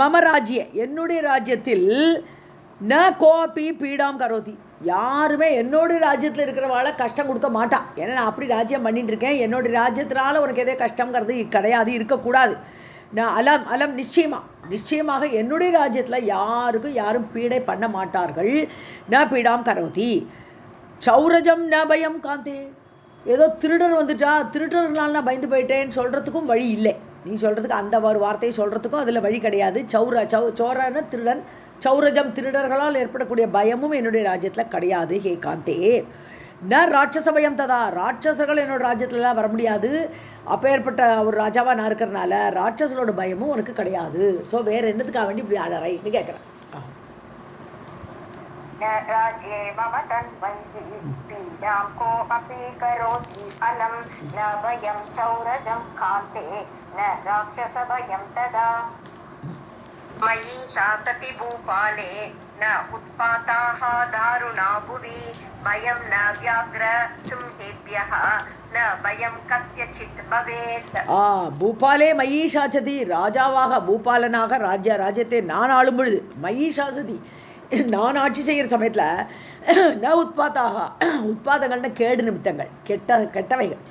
மம ராஜ்ய, என்னுடைய ராஜ்யத்தில் ந கோபி பீடாம் கரோதி, யாருமே என்னோட ராஜ்யத்தில் இருக்கிறவாளை கஷ்டம் கொடுக்க மாட்டா. ஏன்னா நான் அப்படி ராஜ்யம் பண்ணிட்டு இருக்கேன். என்னோடய ராஜ்யத்தினால உனக்கு எதே கஷ்டங்கிறது கிடையாது, இருக்கக்கூடாது. நான் அலம் நிச்சயமாக என்னுடைய ராஜ்யத்தில் யாரும் பீடை பண்ண மாட்டார்கள். ந பீடாம் கரோதி. சௌரஜம் ந பயம் காந்தே, ஏதோ திருடர் வந்துட்டா, திருடர்களால் நான் பயந்து போயிட்டேன்னு சொல்கிறதுக்கும் வழி இல்லை. நீ சொல்கிறதுக்கு அந்த ஒரு வார்த்தையை சொல்கிறதுக்கும் அதில் வழி கிடையாது. சோரன்னு திருடன், சௌரஜம் திருடர்களால் ஏற்படக்கூடிய பயமும் என்னுடைய ராஜ்யத்தில் கிடையாது. ஹே காந்தே. ந ராட்சச பயம் ததா, ராட்சசர்கள் என்னோட ராஜ்யத்துலலாம் வர முடியாது. அப்பேற்பட்ட ஒரு ராஜாவாக நான் இருக்கிறனால ராட்சசனோட பயமும் உனக்கு கிடையாது. ஸோ வேறு என்னத்துக்காக வேண்டி இப்படி அழறைன்னு கேட்குறேன். राज्ये मम तन्वङ्गी पीडां को अपि करोति अलं न भयं चौरजं कान्ते न राक्षसभयं तदा. मयि शासति भूपाले न उत्पाताः दारुणा भुवि भयं न व्याघ्र सिंहेभ्यः न भयं कस्यचित् भवेत्. பூபாலே மயி சாசதி, ராஜாவாக பூபாலனாக ராஜ்யத்தை நான் ஆளும் பொழுது, மயி சாசதி நான் ஆட்சி செய்கிற சமயத்தில் ந உத்பாத்தாக, உத்பாதங்கள்னா கேடு நிமித்தங்கள், கெட்டவைகள்.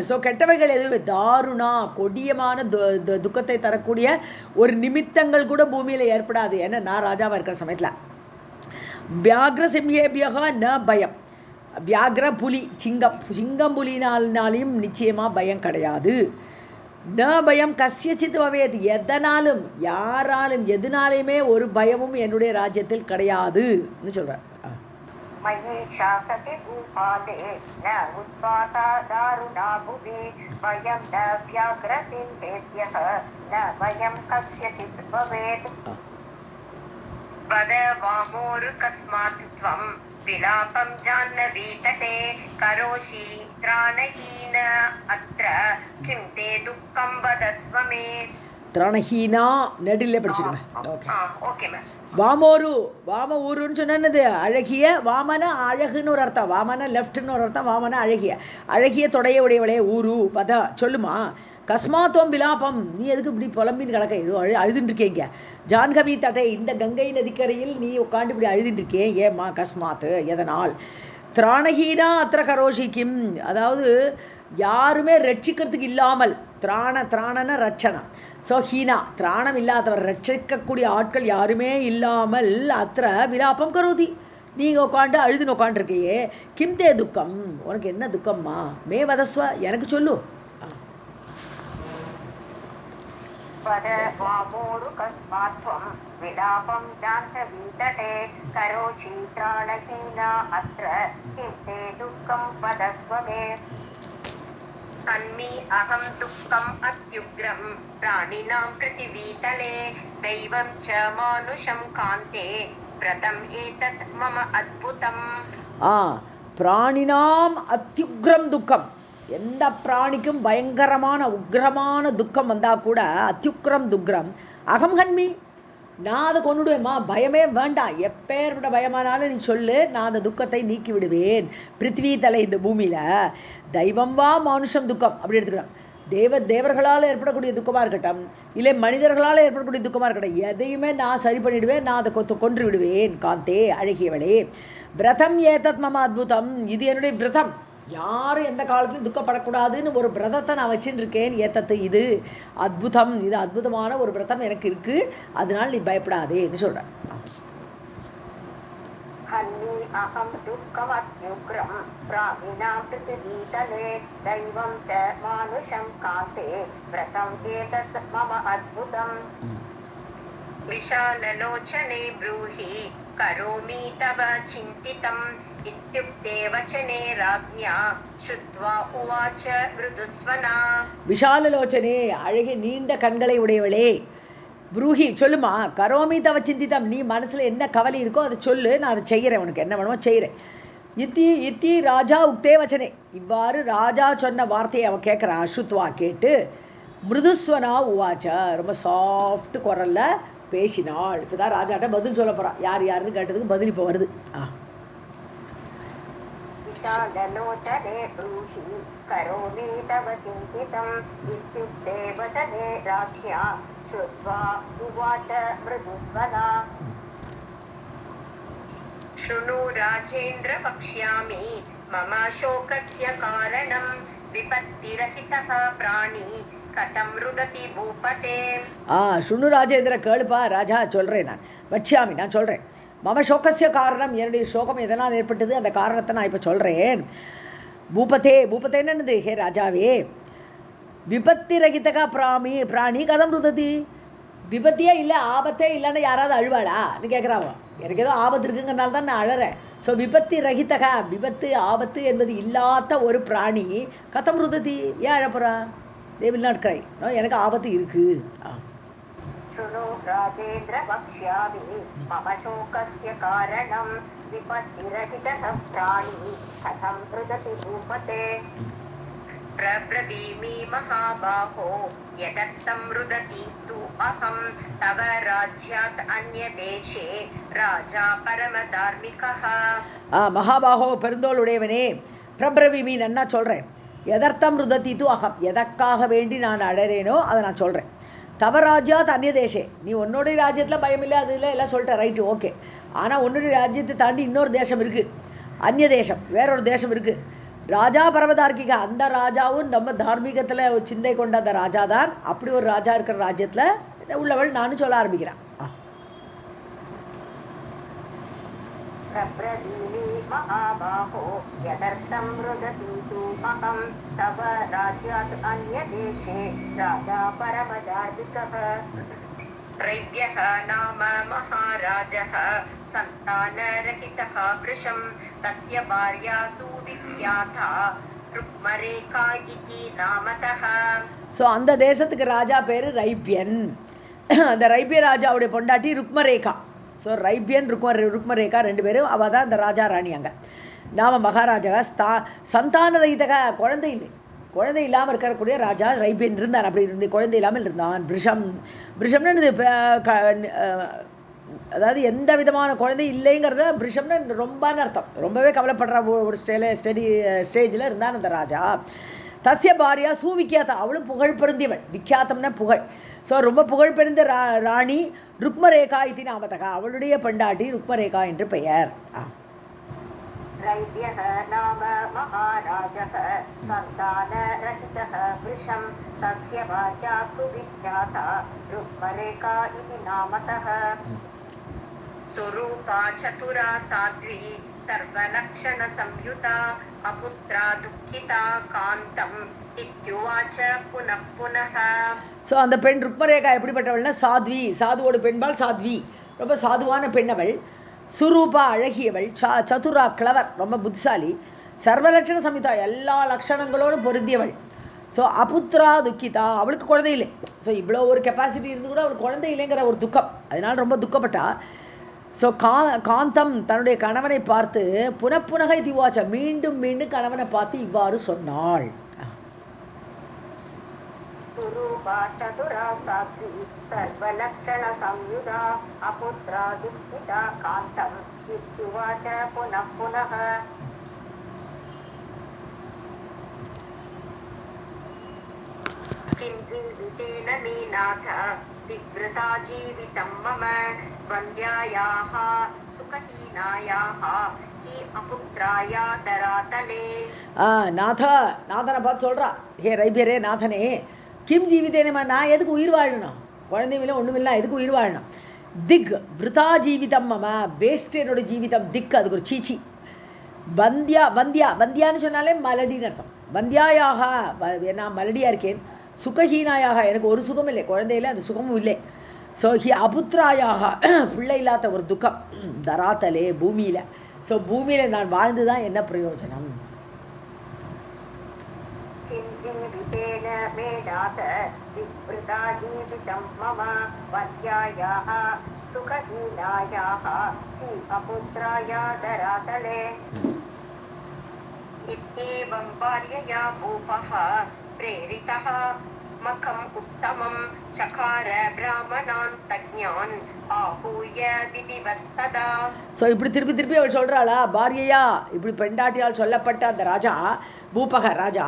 ஸோ கெட்டவைகள் எதுவுமே தாருணா கொடியமான துக்கத்தை தரக்கூடிய ஒரு நிமித்தங்கள் கூட பூமியில் ஏற்படாது. ஏன்னா நான் ராஜாவாக இருக்கிற சமயத்தில். வியாக்ர சிம்ஹேபியகா ந பயம், வியாக்ர புலி, சிங்கம் புலினாலும் நிச்சயமாக பயம் கிடையாது. ந பயம் கஸ்யசித் பவேத், எதனாலும் யாராலும் எதனாலுமே ஒரு பயமும் என்னுடைய ராஜ்யத்தில் கிடையாதுன்னு சொல்கிறேன். मयि शासति भूपाले न उत्पाता दारुणा भुवि भयं न व्याघ्रसिंहेभ्यः न भयं कस्यचित् भवेत्. वद वामोरु कस्मात् त्वं विलापं जाह्नवी तटे करोषि त्राणहीन अत्र किं ते दुःखं वदस्व मे. திராணஹீனா நெடிலே படிச்சிடுங்க. ஓகே. Okay ma'am. வாமோரு வாம ஊருன்னு சொன்னது அழகிய, வாமன அழகுன்னு ஒரு அர்த்தம், வாமன லெஃப்ட்னு ஒரு அர்த்தம், வாமன அழகிய, அழகிய தொடைய உடையவளே ஊரு பத சொல்லுமா. கஸ்மாத்தோம் விலாபம், நீ எதுக்கு இப்படி புலம்பின்னு கிடக்க, இது அழுதுட்டு இருக்கீங்க. ஜான்கவி தட்டை, இந்த கங்கை நதிக்கரையில் நீ உட்காந்து இப்படி அழுதுட்டு இருக்கேன், ஏம்மா கஸ்மாத்து எதனால். திராணஹீனா அத்திர கரோஷி கிம், அதாவது யாருமே ரட்சிக்கிறதுக்கு இல்லாமல், திராணன ரட்சணம், ஸோ ஹீனா திராணம் இல்லாதவர், ரட்சிக்கக்கூடிய ஆட்கள் யாருமே இல்லாமல் அத்திர விலாபம் கரோதி, நீங்கள் உட்காந்து அழுதுன்னு உட்காண்டிருக்கையே. கிம் தே துக்கம், உனக்கு என்ன துக்கம்மா, மே வதஸ்வ எனக்கு சொல்லு. வாமோரு கஸ்மாத்வம் விலாபம் ஜாஹ்னவி தடே கரோஷி திராணஹீனா அத்ர கிம் தே துக்கம் வதஸ்வ மே. अन्मी अहं दुःखम् अत्युग्रं प्राणिनां पृथिवीतले दैवं च मानुषं कान्ते व्रतम् एतत् मम अद्भुतम्. பிராணினாம் அத்தியுக்ரம் துக்கம், எந்த பிராணிக்கும் பயங்கரமான உக்ரமான துக்கம் வந்தால் கூட அத்தியுக்ரம் துக்ரம் அகம் ஹன்மி, நான் அதை கொண்டுடுவேம்மா, பயமே வேண்டாம், எப்பேற்பட்ட பயமானாலும் நீ சொல்லு, நான் அந்த துக்கத்தை நீக்கி விடுவேன். பிருத்திவி தலை, இந்த பூமியில் தெய்வம் வா மானுஷம் துக்கம் அப்படி எடுத்துக்கலாம். தேவர்களால் ஏற்படக்கூடிய துக்கமாக இருக்கட்டும், இல்லை மனிதர்களால் ஏற்படக்கூடிய துக்கமாக இருக்கட்டும், எதையுமே நான் சரி பண்ணிவிடுவேன், நான் அதை கொன்று விடுவேன். காந்தே அழகியவளே, விரதம் ஏதத் மம அத்புதம், இது என்னுடைய விரதம், யாரும் எந்த காலத்திலும் துக்கப்படக்கூடாதுன்னு ஒரு விரதத்தை நான் வச்சுட்டு இருக்கேன். ஏத்தத்து இது அத்புதம், இது அற்புதமான ஒரு விரதம் எனக்கு இருக்கு, அதனால் நீ பயப்படாதேன்னு சொல்கிறேன். अन्मी अहं दुःखमत्युग्रं प्राणिनां पृथिवीतले दैवं च मानुषं कान्ते व्रतं एतत् मम अद्भुतम्. विशाललोचने ब्रूहि करोमि तव चिन्तितम् इत्युक्ते वचने राज्ञा श्रुत्वा उवाच मृदुस्वना. விஷாலலோச்சனே, அழகிய நீண்ட கண்களை உடையவளே, புரூஹி சொல்லுமா, கரோமி தவ சிந்தித்தம், நீ மனசில் என்ன கவலை இருக்கோ அதை சொல்லு, நான் அதை செய்கிறேன், உனக்கு என்ன வேணுமோ செய்கிறேன். இத்தி ராஜா உக்தே வச்சனே, இவ்வாறு ராஜா சொன்ன வார்த்தையை அவன் கேட்குறான். அஸ்ருத்வா கேட்டு மிருதுஸ்வனா உவாச்சா, ரொம்ப சாஃப்ட் குரலில் பேசினாள். இப்போ தான் ராஜாட்ட பதில் சொல்ல போகிறான், யார் யாருன்னு கேட்டதுக்கு பதில் இப்போ வருது. विशाललोचने ब्रूहि करोमि तव चिन्तितम् इत्युक्ते वचने राज्ञा श्रुत्वा उवाच मृदुस्वना. शृणु राजेन्द्र वक्ष्यामि मम शोकस्य कारणं विपत्तिरहितः प्राणी कथं रुदति भूपते. शृणु राजेन्द्र கேளுப்பா ராஜா, சொல்கிறேன் நான், வட்சியாமி நான் சொல்கிறேன். மம சோகசிய காரணம், என்னுடைய சோகம் எதனால் ஏற்பட்டது அந்த காரணத்தை நான் இப்போ சொல்கிறேன். பூபத்தேன்னு என்னது, ஹே ராஜாவே, விபத்தி ரகிதகா பிராணி கதம் ருததி, விபத்தியே இல்லை ஆபத்தே இல்லைன்னு யாராவது அழுவாளான்னு கேட்குறாவோ. எனக்கு ஏதோ ஆபத்து இருக்குங்கிறனால தான் நான் அழறேன். ஸோ விபத்தி ரகிதகா, விபத்து ஆபத்து என்பது இல்லாத ஒரு பிராணி கதம் ருததி, ஏன் அழப்புறா, தே வில் நாட் கிரை, எனக்கு ஆபத்து இருக்குது. शृणु राजेन्द्र वक्ष्यामि मम शोकस्य कारणं विपत्तिरहितः प्राणी कथं रुदति भूपते. प्रब्रवीमि महाबाहो यदर्थं रुदति तु अहं तव राज्यात् अन्यदेशे राजा परमधार्मिकः. மகாபாகோ பெருந்தோளுடையவனே, பிரபிரவிமி நன்னா சொல்கிறேன். எதர்த்தம் ருதத்தி து அகம், எதற்காக வேண்டி நான் அழறேனோ அதை நான் சொல்கிறேன். தவ ராஜ்யாத் அந்நிய தேசே, நீ உன்னுடைய ராஜ்யத்தில் பயம் இல்லை, அது இல்லை, எல்லாம் சொல்லிட்டேன், ரைட்டு ஓகே. ஆனால் உன்னுடைய ராஜ்யத்தை தாண்டி இன்னொரு தேசம் இருக்குது, அந்நிய தேசம், வேறொரு தேசம் இருக்குது. ராஜா பரமதார்க்கிகா, அந்த ராஜாவும் நம்ம தார்மீகத்தில் சிந்தை கொண்ட அந்த ராஜா தான். அப்படி ஒரு ராஜா இருக்கிற ராஜ்யத்தில் உள்ளவள் நானும் சொல்ல ஆரம்பிக்கிறான். प्रब्रवीमि महाबाहो यदर्थं रुदति तु अहं तव राज्यात् अन्यदेशे राजा परमधार्मिकः. रैव्यः नाम महाराजः सन्तानरहितः वृषं तस्य भार्या सुविख्याता रुक्मरेखा इति नामतः. ஸோ அந்த தேசத்துக்கு ராஜா பேர் ரைபியன். அந்த ரைபிய ராஜாவுடைய பொண்டாட்டி ருக்மரேகா. ஸோ ரைபியன் ருக்மரேகா ரெண்டு பேரும், அவள் தான் இந்த ராஜா ராணி. அங்கே நாம மகாராஜா சந்தான ரகிதக, குழந்தை இல்லை, குழந்தை இல்லாமல் இருக்கக்கூடிய ராஜா ரைபியன் இருந்தான். அப்படி இருந்து குழந்தை இல்லாமல் இருந்தான். பிருஷம்னு அதாவது எந்த விதமான குழந்தை இல்லைங்கிறத பிருஷம்னு ரொம்பன்னு அர்த்தம். ரொம்பவே கவலைப்படுற ஒரு ஸ்டேஜில் இருந்தான் அந்த ராஜா. தஸ்ய பாரியா சுவிக்கியாத்தா, அவளும் புகழ் பெருந்தியவள். விக்கியாத்தம்னா புகழ். ஸோ ரொம்ப புகழ் பெருந்த ராணி ருக்மரேகா இது நாமதகா, அவளுடைய பெண்டாட்டி ருக்மரேகா என்று பெயர். ரைத்யः நாம மகாராஜः சந்தானரஹிதः வ்ருஷம் தஸ்ய வார்யா சுவிக்யாதா ருக்மரேகா இதி நாமதः. சுரூபா சதுரா சாத்வி சர்வலக்ஷண சம்யுதா அபுத்ரா துக்கிதா காந்தம் இத்யுவாச்ச புனః புனः. ஸோ அந்த பெண் ருக்மரேகா எப்படிப்பட்டவள்னா சாத்வி, சாதுவோடு பெண்பால் சாத்வி, ரொம்ப சாதுவான பெண் அவள். சுரூபா அழகியவள், சதுரா கிளவர், ரொம்ப புத்திசாலி, சர்வலட்சண சமிதா எல்லா லட்சணங்களோடும் பொருந்தியவள். ஸோ அபுத்ரா துக்கிதா, அவளுக்கு குழந்தை இல்லை. ஸோ இவ்வளோ ஒரு கெப்பாசிட்டி இருந்து கூட அவளுக்கு குழந்தை இல்லைங்கிற ஒரு துக்கம், அதனால் ரொம்ப துக்கப்பட்டா. ஸோ காந்தம் தன்னுடைய கணவனை பார்த்து புனப்புனகை திவாச்ச, மீண்டும் மீண்டும் கணவனை பார்த்து இவ்வாறு சொன்னாள். சுரூபா சதுரா சாத்வி சர்வலக்ஷண சம்யுதா அபுத்ரா துக்கிதா காந்தம் இத்யுவாச்ச புனః புனः. கிஞ்சிதேன மே நாத விவ்ருதா ஜீவிதம் மம வந்த்யாயாஹ சுகஹீனாயாஹ ஹி அபுத்ராயா தராதலே. நாதனை பார்த்து சொல்கிறா, ஹே ரைபியரே, நாதனே, கிம் ஜீவிதேனமா, நான் எதுக்கு உயிர் வாழணும்? குழந்தைங்கள ஒன்றுமில்லை, எதுக்கு உயிர் வாழணும்? திக் விருதா ஜீவிதம் மம, வேஸ்ட் என்னோட ஜீவிதம். திக் அதுக்கு ஒரு சீச்சி. வந்தியான்னு சொன்னாலே மலடின்னு அர்த்தம். வந்தியாயாக, நான் மலடியாக இருக்கேன். சுகஹீனாயாக, எனக்கு ஒரு சுகம் இல்லை, குழந்தையில அந்த சுகமும் இல்லை. ஸோ ஹி அபுத்ராயாக, பிள்ளை இல்லாத ஒரு துக்கம். தராத்தலே, பூமியில். ஸோ பூமியில் நான் வாழ்ந்து தான் என்ன பிரயோஜனம்? கிஞ்சிவிதேன மே நாத விவ்ருதா ஜீவிதம் மம வந்த்யாயாஹ சுகஹீனாயாஹ ஹி அபுத்ராயா தராதலே. இத்யேவம் பார்யயா பூபः பிரேரிதः மகம் உத்தமம் சகார பிராமணான் தஜ்ஞான் ஆஹூய விதிவத்ததா. ஸோ இப்படி திருப்பி திருப்பி அவள் சொல்கிறாளா, பாரியையா, இப்படி பெண்டாட்டியால் சொல்லப்பட்ட அந்த ராஜா பூபக ராஜா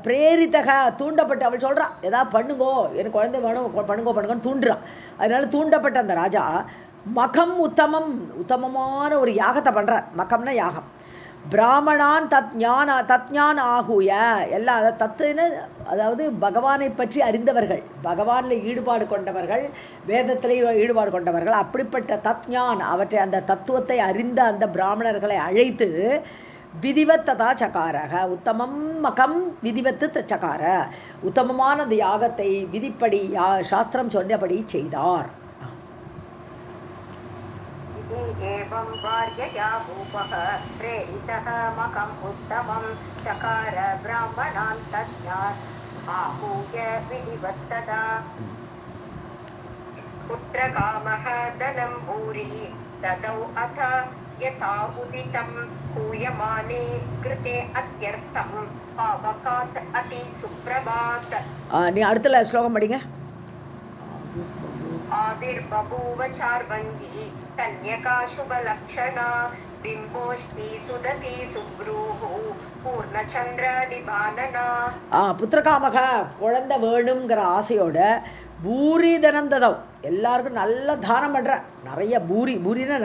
பிரேரித்தக, தூண்டப்பட்டு அவள் சொல்கிறா, ஏதாவது பண்ணுங்கோ, எனக்கு குழந்தை வேணும், பண்ணுங்கோன்னு தூண்டுறான். அதனால தூண்டப்பட்ட அந்த ராஜா மகம் உத்தமம், உத்தமமான ஒரு யாகத்தை பண்ணுறார். மகம்னா யாகம். பிராமணான் தத்ஞான் ஆகுய, எல்லா தத்துன்னு அதாவது பகவானை பற்றி அறிந்தவர்கள், பகவானில் ஈடுபாடு கொண்டவர்கள், வேதத்திலே ஈடுபாடு கொண்டவர்கள், அப்படிப்பட்ட தத்ஞான், அவற்றை அந்த தத்துவத்தை அறிந்த அந்த பிராமணர்களை அழைத்து விதிவத்ததா சகாரக, உத்தமம் மகம் விதிவத்து சகார, உத்தமமான அந்த யாகத்தை விதிப்படி சாஸ்திரம் சொன்னபடி செய்தார். ஏவம் வார்யயா பூபः பிரேரிதः மகம் உத்தமம் சகார பிராமணான் தஜ்ஞான் ஆஹூய விதிவத்ததா. புத்ரகாமः தனம் பூரி ததௌ அத யதா உதிதம் கூயமானே கிருதே அத்யர்த்தம் பாவகாத் அதி சுப்ரபாத். நீ அடுத்த ஸ்லோகம் படிங்க. ஆவிர்பபூவ சார்வங்கி கன்யகா சுபலக்ஷணா பிம்போஷ்ணி சுததி சுப்ரூஹு பூர்ணச்சந்திர நிபானனா. புத்திரகாமக, குழந்தை வேணுங்கிற ஆசையோட பூரி தனம் ததவ், எல்லாருக்கும் நல்ல தானம் பண்ணுற, நிறைய பூரின்னா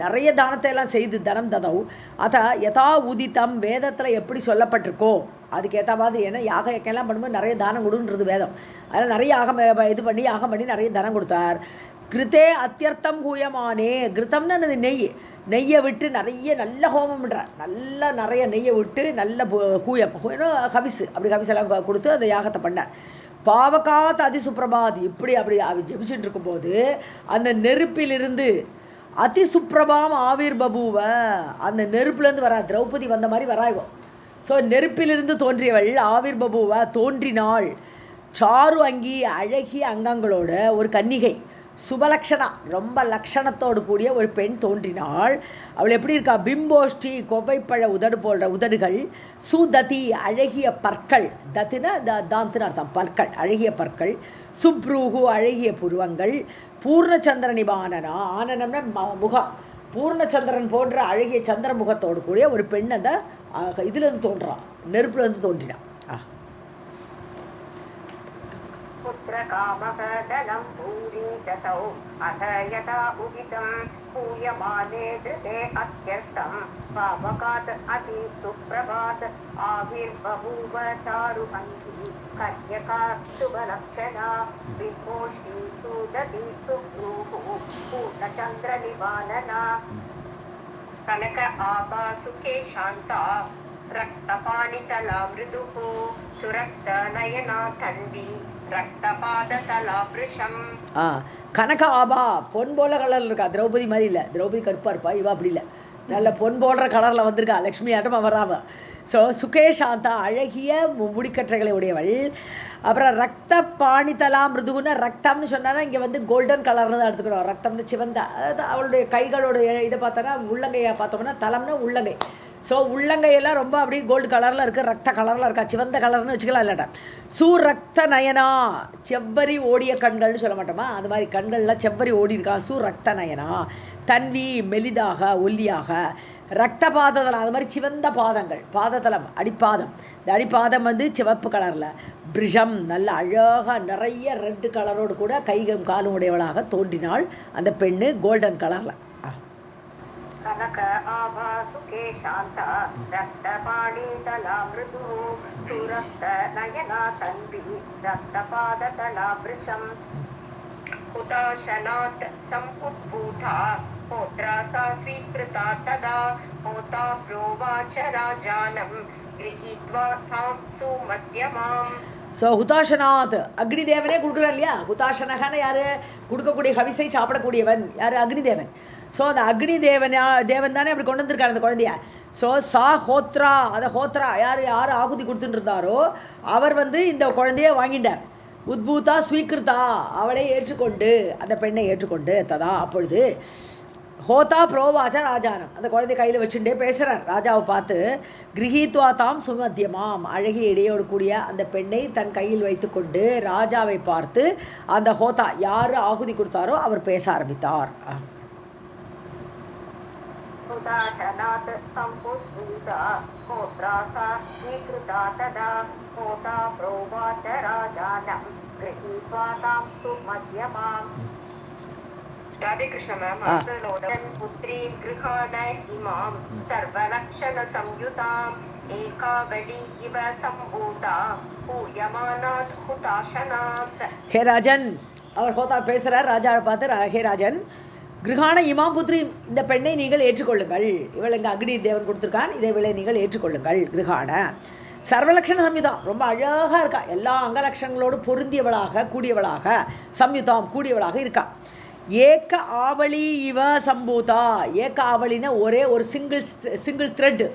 நிறைய தானத்தை எல்லாம் செய்து தனம் ததவ். அத யதா உதித்தம், வேதத்தில் எப்படி சொல்லப்பட்டிருக்கோ அதுக்கேற்ற மாதிரி. ஏன்னா யாகெல்லாம் பண்ணும்போது நிறைய தானம் கொடுன்றது வேதம். அதனால் நிறைய யாகம் பண்ணி நிறைய தானம் கொடுத்தார். கிருத்தே அத்தியர்த்தம் கூயமானே, கிருத்தம்னு நெய்யை விட்டு நல்ல ஹோமம் பண்ணுறார். நிறைய நெய்யை விட்டு நல்ல கூயம் ஹவிஸ், அப்படி ஹவிஸெல்லாம் கொடுத்து அந்த யாகத்தை பண்ணார். பாவகாத் அதிசுப்ரபாத், இப்படி அப்படி ஜெபிச்சுட்டு இருக்கும்போது அந்த நெருப்பிலிருந்து அதிசுப்ரபாம் ஆவிர்பபூவ, அந்த நெருப்புலேருந்து வரா, திரௌபதி வந்த மாதிரி வராயோ. ஸோ நெருப்பிலிருந்து தோன்றியவள் ஆவிர்பபூவ, தோன்றினாள். சாரு அங்கி, அழகிய அங்கங்களோட ஒரு கன்னிகை. சுபலக்ஷணா ரொம்ப லக்ஷணத்தோடு கூடிய ஒரு பெண் தோன்றினாள். அவள் எப்படி இருக்கா? பிம்போஷ்டி கொவைப்பழ உதடு போன்ற உதடுகள், சுததி அழகிய பற்கள், தத்தின தாந்தின அர்த்தம் பற்கள், அழகிய பற்கள், சுப்ரூகு அழகிய புருவங்கள், பூர்ணச்சந்திரனி ஆனனா ஆனனம்னா முகம், பூர்ணச்சந்திரன் போன்ற அழகிய சந்திர முகத்தோடு கூடிய ஒரு பெண் அந்த இதுலேருந்து தோன்றான், நெருப்புலேருந்து தோன்றினான். पुत्रकामकदलं पूरीततौ अथ यथा उदितं पूयमाने धृते अत्यर्थं पावकात् अति सुप्रभात् आविर्बभूव चारु अङ्गी कन्यका शुभलक्षणा बिम्बोष्टी सुदति सुभ्रूः पूर्णचन्द्रनिवानना कनक आभासुके शान्ता रक्तपाणितला मृदुः सुरक्तनयना तन्वी கனக ஆபா பொன் போல கலர்ல இருக்கா. திரௌபதி மாதிரி இல்லை, திரௌபதி கருப்பா இருப்பா, இவா அப்படி இல்லை, நல்ல பொன் போடுற கலர்ல வந்திருக்கா. லக்ஷ்மி ஆட்டம் வராம. ஸோ சுகேஷாந்தா அழகிய முடிக்கற்றைகளை உடையவள். அப்புறம் ரக்த பாணித்தலா மிருதுகுன்னா ரக்தம்னு சொன்னா இங்கே வந்து கோல்டன் கலர்னு தான் எடுத்துக்கணும். ரக்தம்னு சிவந்த, அதாவது அவளுடைய கைகளுடைய இதை பார்த்தோன்னா உள்ளங்கையை பார்த்தோம்னா தலம்னா உள்ளங்கை. ஸோ உள்ளங்கையெல்லாம் ரொம்ப அப்படி கோல்டு கலரில் இருக்குது, ரத்த கலரில் இருக்கா, சிவந்த கலர்னு வச்சுக்கலாம். இல்லாட்டா சுரக்த நயனா செவ்வரி ஓடிய கண்கள்னு சொல்ல மாட்டோமா, அந்த மாதிரி கண்கள்லாம் செவ்வரி ஓடி இருக்கா. சுரக்த நயனா தன்வி மெலிதாக ஒல்லியாக, ரத்த பாததலம் அது மாதிரி சிவந்த பாதங்கள், பாததலம் அடிப்பாதம், இந்த அடிப்பாதம் வந்து சிவப்பு கலரில், பிரிஷம் நல்ல அழகாக நிறைய ரெட்டு கலரோடு கூட கைகும் காலும் உடையவளாக தோன்றினாள் அந்த பெண்ணு கோல்டன் கலரில். कनक आभासुके शान्ता रक्तपाणितला मृदुः सुरक्त नयना तन्वी रक्तपादतला वृषम् हुताशनात् समुद्भूता होत्रा सा स्वीकृता तदा होता प्रोवाच राजानं गृहीत्वा तां सुमध्यमाम्. ஸோ ஹுதாஷனாத் அக்னி தேவனே கொடுக்குறான் இல்லையா. ஹுதாஷனகான யார்? கொடுக்கக்கூடிய ஹவிசை சாப்பிடக்கூடியவன் யார்? அக்னிதேவன். ஸோ அந்த அக்னி தேவன் தானே அப்படி கொண்டு வந்திருக்காரு அந்த குழந்தைய. ஸோ சா ஹோத்ரா, அதை ஹோத்ரா யார் ஆகுதி கொடுத்துட்டு இருந்தாரோ அவர் வந்து இந்த குழந்தைய வாங்கிட்டார். உத்பூதா ஸ்வீகிருதா அவளை ஏற்றுக்கொண்டு, அந்த பெண்ணை ஏற்றுக்கொண்டு ததா அப்பொழுது ஹோதா புரோவாச்சா ராஜானம் அந்த குழந்தை கையில் வச்சுட்டே பேசுகிறார் ராஜாவை பார்த்து. கிரகீத்வா தாம் சுமத்தியமாம் அழகிய இடையோடு கூடிய அந்த பெண்ணை தன் கையில் வைத்து கொண்டு ராஜாவை பார்த்து அந்த ஹோதா யார் ஆகுதி கொடுத்தாரோ அவர் பேச ஆரம்பித்தார். उदाशनात् सम्पुष्पिता होत्रा सा स्वीकृता तदा होता प्रोवाच राजानं गृहीत्वा तां सुमध्यमाम्. राधे कृष्ण मैम. पुत्री गृहाण इमां सर्वलक्षण संयुताम् एकावली इव सम्भूता पूयमानात् हुताशनात्. हे राजन அவர் ஹோதா பேசுகிறார் ராஜாவை பார்த்து. ஹே ராஜன், கிருஹான இமாம் புத்ரி இந்த பெண்ணை நீங்கள் ஏற்றுக்கொள்ளுங்கள். இவள் எங்கள் அக்னி தேவன் கொடுத்துருக்கான், இதை இவளை நீங்கள் ஏற்றுக்கொள்ளுங்கள். கிருஹான சர்வலக்ஷண சம்யுதாம் ரொம்ப அழகாக இருக்கா, எல்லா அங்கலட்சணங்களோடு பொருந்தியவளாக கூடியவளாக, சம்யுதாம் கூடியவளாக இருக்கா. ஏக ஆவலி இவ சம்பூதா. ஏக ஆவலின்னா ஒரே ஒரு சிங்கிள் த்ரெட்டு,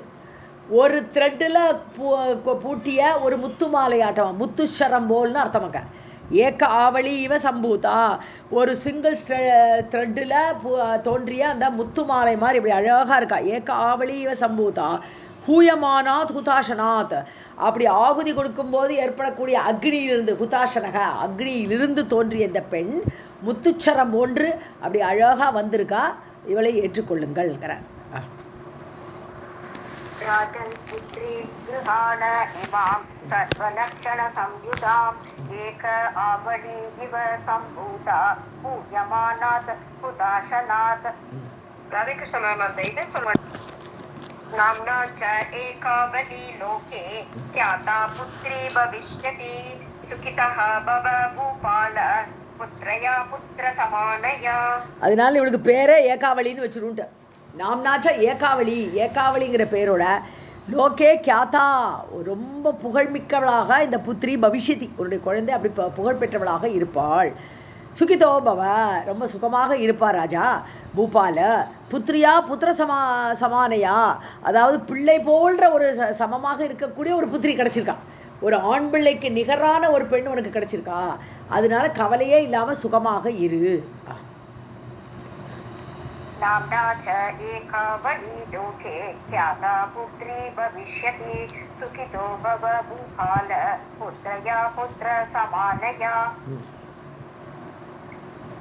ஒரு த்ரெட்டில் பூட்டிய ஒரு முத்து மாலை ஆட்டமா, முத்துஷரம் போல்னு அர்த்தமாக்க. ஏக ஆவலி இவ சம்பூதா ஒரு சிங்கிள் த்ரெட்டில் தோன்றிய அந்த முத்து மாலை மாதிரி இப்படி அழகாக இருக்கா. ஏக ஆவலி இவ சம்பூதா ஹூயமானாத் ஹுதாஷனாத் அப்படி ஆகுதி கொடுக்கும்போது ஏற்படக்கூடிய அக்னியிலிருந்து, ஹுதாஷனக அக்னியிலிருந்து தோன்றிய இந்த பெண் முத்துச்சரம் போன்று அப்படி அழகாக வந்திருக்கா, இவளை ஏற்றுக்கொள்ளுங்கள்ங்கிறார். राजन् पुत्री गृहाण इमां सर्वलक्षण संयुताम् एक आवली इव सम्भूता पूयमानात् हुताशनात्. राधे कृष्ण मैम. அந்த இதை சொல்லுவாங்க. नाम्ना च एकावली लोके ख्याता पुत्री भविष्यति सुखितः भव भूपाल पुत्रया पुत्र समानया. அதனால இவளுக்கு பேரே ஏகாவலின்னு வச்சிருந்துட்டு. நாம்னாச்சா ஏகாவளி, ஏகாவளிங்கிற பேரோட லோகே கியாத்தா ரொம்ப புகழ்மிக்கவளாக இந்த புத்திரி பவிஷ்யதி உன்னுடைய குழந்தை அப்படி புகழ்பெற்றவளாக இருப்பாள். சுகிதோ பவ ரொம்ப சுகமாக இருப்பார் ராஜா. பூபால புத்திரியா புத்திர சமானையா அதாவது பிள்ளை போன்ற ஒரு சமமாக இருக்கக்கூடிய ஒரு புத்திரி கிடச்சிருக்கா. ஒரு ஆண் பிள்ளைக்கு நிகரான ஒரு பெண் உனக்கு கிடைச்சிருக்கா, அதனால கவலையே இல்லாம சுகமாக இரு. नाम्ना च एकावनी लोके ख्याता पुत्री भविष्यति सुखितो भव भूपाल पुत्रया पुत्र समानया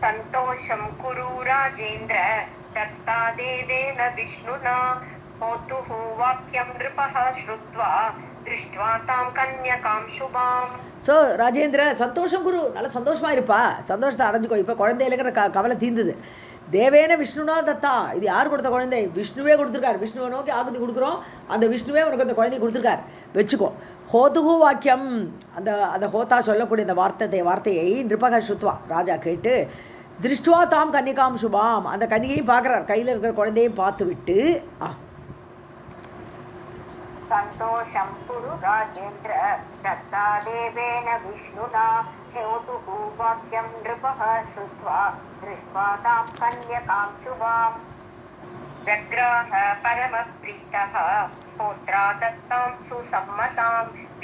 सन्तोषं कुरु राजेन्द्र दत्ता देवेन विष्णुना होतुः वाक्यं नृपः श्रुत्वा दृष्ट्वा तां कन्यकां शुभाम्. ஸோ ராஜேந்திர சந்தோஷம் குரு, நல்லா சந்தோஷமா இருப்பா, சந்தோஷத்தை அடைஞ்சுக்கோ. இப்போ குழந்தைகளுக்கு கவலை தீர்ந்தது. தேவேன விஷ்ணுனா தத்தா, இது யார் கொடுத்த குழந்தை? விஷ்ணுவே கொடுத்துருக்கார். விஷ்ணுவை நோக்கி ஆகுதி கொடுக்குறோம், அந்த விஷ்ணுவே உனக்கு அந்த குழந்தைய கொடுத்துருக்கார், வச்சுக்கோ. ஹோதுகு வாக்கியம், அந்த ஹோதா சொல்லக்கூடிய அந்த வார்த்தையை நிருபக சுத்வா ராஜா கேட்டு திருஷ்டுவா தாம் கன்னிகாம் சுபாம், அந்த கன்னிகையும் பார்க்குறார், கையில் இருக்கிற குழந்தையும் பார்த்து விட்டு सन्तोषं कुरु राजेन्द्र दत्ता देवेन विष्णुना हेतुः वाक्यं नृपः श्रुत्वा दृष्ट्वा तां कन्यकां शुभाम्. जग्राह परमप्रीतः पुत्रा दत्तां सुसम्मतां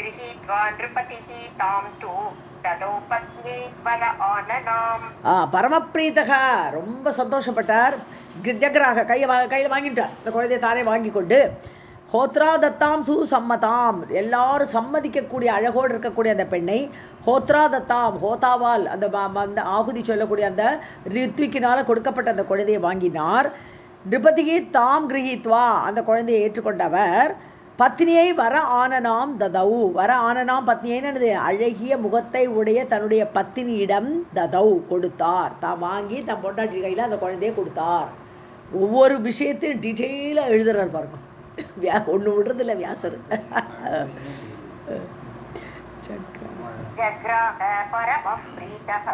गृहीत्वा नृपतिः तां तु ददौ पत्नी वर आननाम्. பரமப்ரீதக ரொம்ப சந்தோஷப்பட்டார். ஜக்ராக கையில் வாங்கிட்டார், இந்த குழந்தையை தானே வாங்கி கொண்டு ஹோத்ரா தத்தாம் சுசம்மதாம், எல்லாரும் சம்மதிக்கக்கூடிய அழகோடு இருக்கக்கூடிய அந்த பெண்ணை ஹோத்ரா தத்தாம், ஹோதாவால் அந்த ஆகுதி சொல்லக்கூடிய அந்த ரித்விக்கினால் கொடுக்கப்பட்ட அந்த குழந்தையை வாங்கினார். நிருபதியை தாம் கிரகித்வா, அந்த குழந்தையை ஏற்றுக்கொண்டவர் பத்னியை வர ஆனனாம் ததௌ, வர ஆனனாம் பத்னியை அழகிய முகத்தை உடைய தன்னுடைய பத்தினியிடம் ததௌ கொடுத்தார். தான் வாங்கி தன் பொண்டாட்டி கையில் அந்த குழந்தையை கொடுத்தார். ஒவ்வொரு விஷயத்தையும் டீட்டெயிலாக எழுதுறார் பாருங்க, ஒன்று விடுறதில்ல வியாசர். जग्राह परमप्रीतः